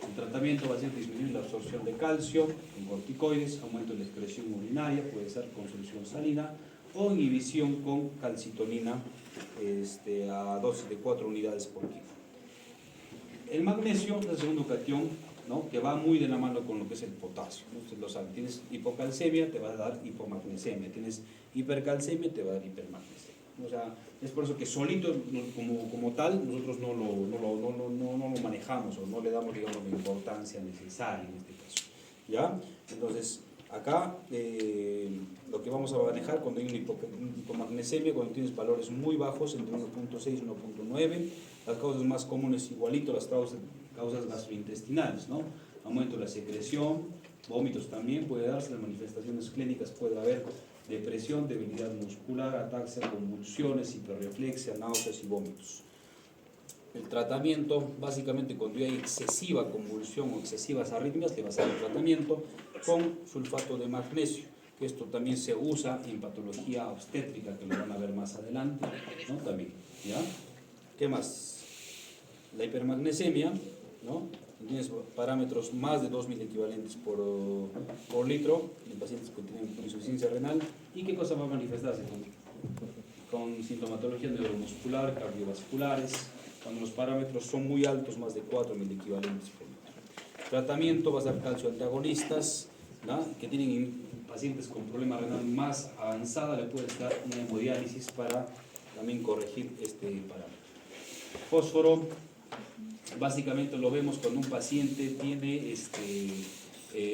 El tratamiento va a ser disminuir la absorción de calcio con corticoides, aumento de la excreción urinaria, puede ser con solución salina, o inhibición con calcitonina a dosis de 4 unidades por kilo. El magnesio es el segundo catión, ¿no? Que va muy de la mano con lo que es el potasio, ¿no? Ustedes lo saben, tienes hipocalcemia, te va a dar hipomagnesemia, tienes hipercalcemia, te va a dar hipermagnesemia. O sea, es por eso que solito, como tal, nosotros no lo manejamos o no le damos, digamos, la importancia necesaria en este caso, ¿ya? Entonces, acá lo que vamos a manejar cuando hay una hipomagnesemia, cuando tienes valores muy bajos, entre 1.6 y 1.9, las causas más comunes igualito, las causas gastrointestinales, ¿no? Aumento de la secreción, vómitos también puede darse, las manifestaciones clínicas puede haber depresión, debilidad muscular, ataxia, convulsiones, hiperreflexia, náuseas y vómitos. El tratamiento, básicamente cuando hay excesiva convulsión o excesivas arritmias, le va a hacer el tratamiento con sulfato de magnesio, que esto también se usa en patología obstétrica, que lo van a ver más adelante, ¿no? También, ¿ya? ¿Qué más? La hipermagnesemia, ¿no? Tienes parámetros más de 2.000 equivalentes por litro en pacientes que tienen insuficiencia renal. ¿Y qué cosa va a manifestarse? Con sintomatología neuromuscular, cardiovasculares, cuando los parámetros son muy altos, más de 4.000 equivalentes por litro. Tratamiento va a ser calcio antagonistas, ¿no? Que tienen pacientes con problema renal más avanzada, le puede dar una hemodiálisis para también corregir este parámetro. Fósforo, básicamente lo vemos cuando un paciente tiene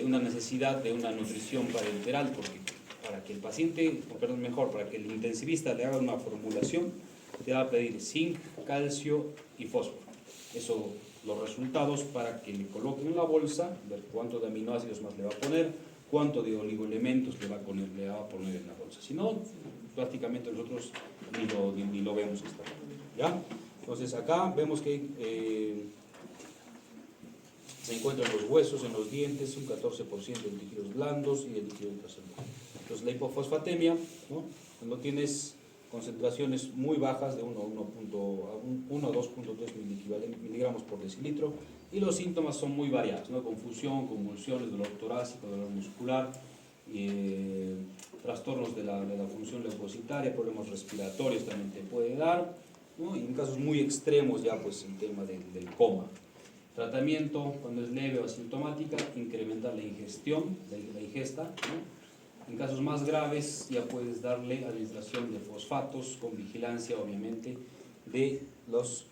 una necesidad de una nutrición parenteral, porque para que el paciente, para que el intensivista le haga una formulación, te va a pedir zinc, calcio y fósforo. Eso, los resultados para que le coloquen en la bolsa, ver cuánto de aminoácidos más le va a poner, cuánto de oligoelementos le va a poner en la bolsa. Si no, prácticamente nosotros ni lo vemos esta parte, ¿ya? Entonces acá vemos que se encuentran los huesos en los dientes, un 14% de líquidos blandos y el líquido intracelular. Entonces la hipofosfatemia, ¿no? Cuando tienes concentraciones muy bajas de 1 a 2.3 miligramos por decilitro, y los síntomas son muy variados, ¿no? Confusión, convulsiones, dolor torácico, dolor muscular, trastornos de la función leucocitaria, problemas respiratorios también te puede dar, ¿no? Y en casos muy extremos ya pues el tema del coma. Tratamiento, cuando es leve o asintomática, incrementar la ingestión, la ingesta, ¿no? En casos más graves ya puedes darle administración de fosfatos con vigilancia obviamente de los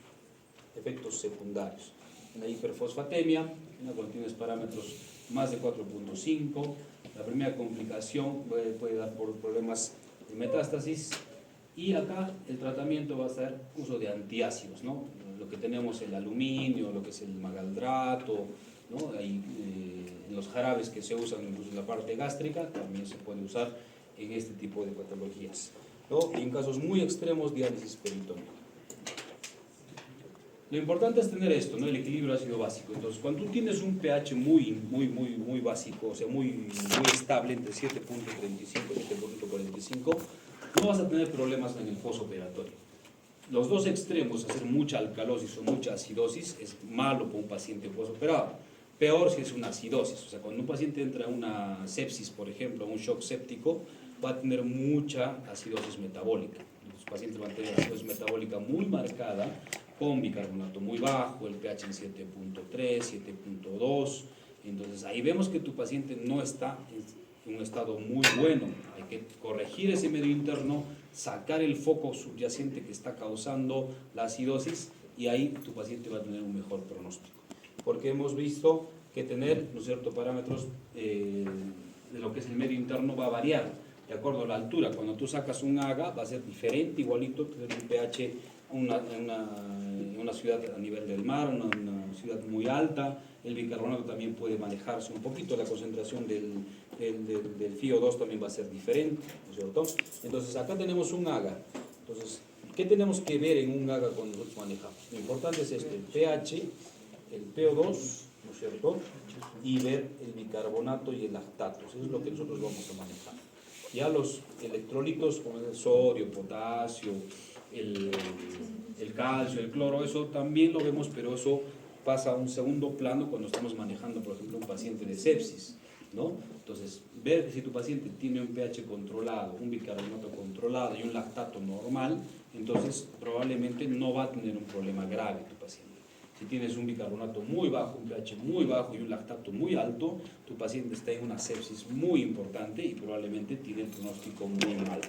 efectos secundarios. La hiperfosfatemia, cuando tienes parámetros más de 4.5, la primera complicación puede dar por problemas de metástasis, y acá el tratamiento va a ser uso de antiácidos, ¿no? Lo que tenemos el aluminio, lo que es el magaldrato, ¿no? Ahí, en los jarabes que se usan incluso en la parte gástrica también se puede usar en este tipo de patologías, ¿no? Y en casos muy extremos, diálisis peritoneal. Lo importante es tener esto, ¿no? El equilibrio ácido básico. Entonces, cuando tú tienes un pH muy básico, o sea, muy estable, entre 7.35 y 7.45, no vas a tener problemas en el postoperatorio. Los dos extremos, hacer mucha alcalosis o mucha acidosis, es malo para un paciente postoperado. Peor si es una acidosis. O sea, cuando un paciente entra en una sepsis, por ejemplo, un shock séptico, va a tener mucha acidosis metabólica. Los pacientes van a tener acidosis metabólica muy marcada, con bicarbonato muy bajo, el pH en 7.3, 7.2. Entonces ahí vemos que tu paciente no está en un estado muy bueno. Hay que corregir ese medio interno, sacar el foco subyacente que está causando la acidosis, y ahí tu paciente va a tener un mejor pronóstico. Porque hemos visto que tener, ¿no es cierto?, parámetros de lo que es el medio interno va a variar de acuerdo a la altura. Cuando tú sacas un AGA va a ser diferente, igualito, tener un pH en una ciudad a nivel del mar, una ciudad muy alta. El bicarbonato también puede manejarse un poquito, la concentración del FiO2 también va a ser diferente, ¿no es cierto? Entonces acá tenemos un AGA. Entonces, ¿qué tenemos que ver en un AGA cuando nosotros manejamos? Lo importante es esto, el pH, el PO2, ¿no es cierto? Y ver el bicarbonato y el lactato. Eso es lo que nosotros vamos a manejar. Ya los electrolitos como el sodio, potasio, el calcio, el cloro, eso también lo vemos, pero eso pasa a un segundo plano cuando estamos manejando, por ejemplo, un paciente de sepsis, ¿no? Entonces, ver si tu paciente tiene un pH controlado, un bicarbonato controlado y un lactato normal, entonces probablemente no va a tener un problema grave tu paciente. Si tienes un bicarbonato muy bajo, un pH muy bajo y un lactato muy alto, tu paciente está en una sepsis muy importante y probablemente tiene el pronóstico muy mal,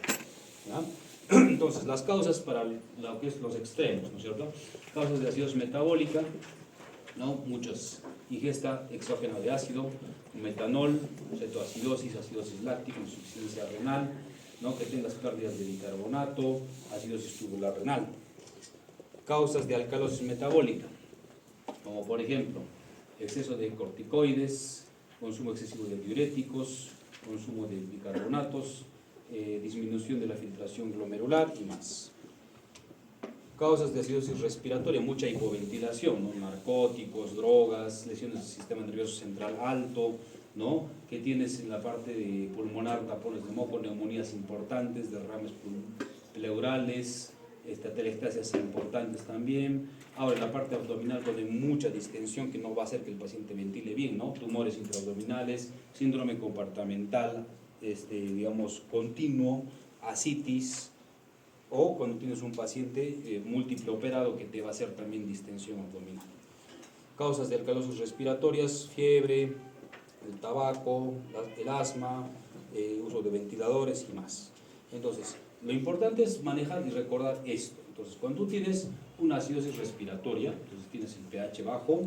¿ya? Entonces, las causas para lo que es los extremos, ¿no es cierto? Causas de acidosis metabólica, ¿no? Muchas, ingesta exógena de ácido, metanol, cetoacidosis, acidosis láctica, insuficiencia renal, ¿no? Que tengas pérdidas de bicarbonato, acidosis tubular renal. Causas de alcalosis metabólica, como por ejemplo, exceso de corticoides, consumo excesivo de diuréticos, consumo de bicarbonatos, disminución de la filtración glomerular y más. Causas de acidosis respiratoria, mucha hipoventilación, ¿no? Narcóticos, drogas, lesiones del sistema nervioso central alto, ¿no? Que tienes en la parte de pulmonar, tapones de moco, neumonías importantes, derrames pleurales, atelectasias importantes también. Ahora, en la parte abdominal, cuando hay mucha distensión que no va a hacer que el paciente ventile bien, ¿no? Tumores intraabdominales, síndrome compartimental, digamos, continuo, ascitis, o cuando tienes un paciente múltiple operado que te va a hacer también distensión abdominal. Causas de alcalosis respiratorias, fiebre, el tabaco, el asma, uso de ventiladores y más. Entonces, lo importante es manejar y recordar esto. Entonces, cuando tú tienes una acidosis respiratoria, entonces tienes el pH bajo,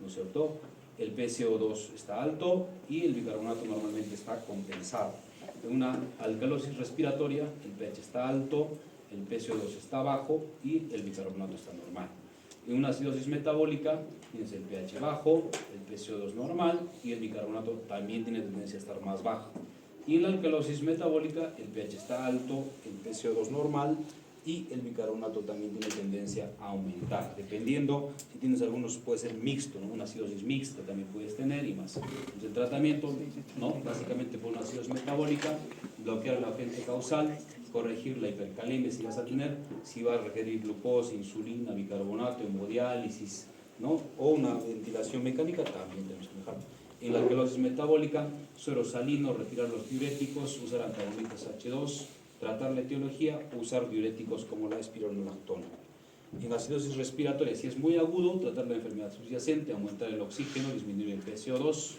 ¿no es cierto? El PCO2 está alto y el bicarbonato normalmente está compensado. En una alcalosis respiratoria, el pH está alto, el PCO2 está bajo y el bicarbonato está normal. En una acidosis metabólica tienes el pH bajo, el PCO2 normal y el bicarbonato también tiene tendencia a estar más bajo. Y en la alcalosis metabólica el pH está alto, el PCO2 normal y el bicarbonato también tiene tendencia a aumentar, dependiendo si tienes algunos, puede ser mixto, ¿no? Una acidosis mixta también puedes tener y más. Entonces, el tratamiento, ¿no? Básicamente por una acidosis metabólica, bloquear la agente causal, corregir la hipercalemia si vas a tener, si va a requerir glucosa, insulina, bicarbonato, hemodiálisis, ¿no? O una ventilación mecánica, también tenemos que dejar. En la alcalosis metabólica, suero salino, retirar los diuréticos, usar antagonistas H2, tratar la etiología, usar diuréticos como la espironolactona. En acidosis respiratoria, si es muy agudo, tratar la enfermedad subyacente, aumentar el oxígeno, disminuir el PCO2.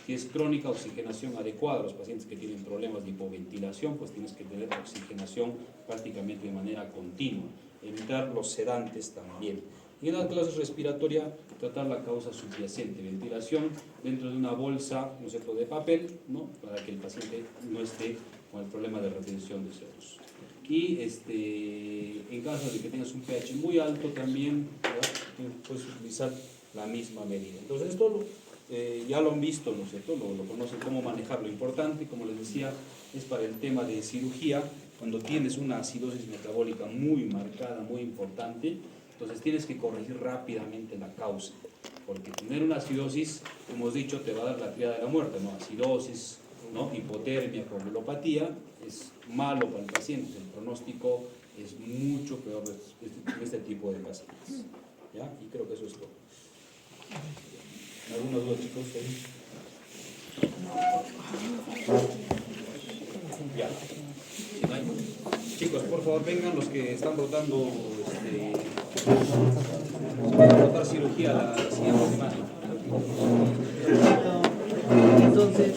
Si es crónica, oxigenación adecuada. Los pacientes que tienen problemas de hipoventilación, pues tienes que tener oxigenación prácticamente de manera continua. Evitar los sedantes también. Y en la alcalosis respiratoria, tratar la causa subyacente, ventilación dentro de una bolsa, ¿no es cierto?, de papel, ¿no?, para que el paciente no esté con el problema de retención de CO2. Y en caso de que tengas un pH muy alto también, puedes utilizar la misma medida. Entonces esto ya lo han visto, ¿no es cierto?, lo conocen cómo manejar. Lo importante, como les decía, es para el tema de cirugía, cuando tienes una acidosis metabólica muy marcada, muy importante, entonces tienes que corregir rápidamente la causa, porque tener una acidosis, como hemos dicho, te va a dar la tríada de la muerte, ¿no? Acidosis, ¿no?, hipotermia, coagulopatía, es malo para el paciente, el pronóstico es mucho peor en este tipo de pacientes, ¿ya? Y creo que eso es todo. ¿Alguna duda, chicos? Ya. Chicos, por favor, vengan los que están rotando, rotar cirugía la siguiente semana. Entonces,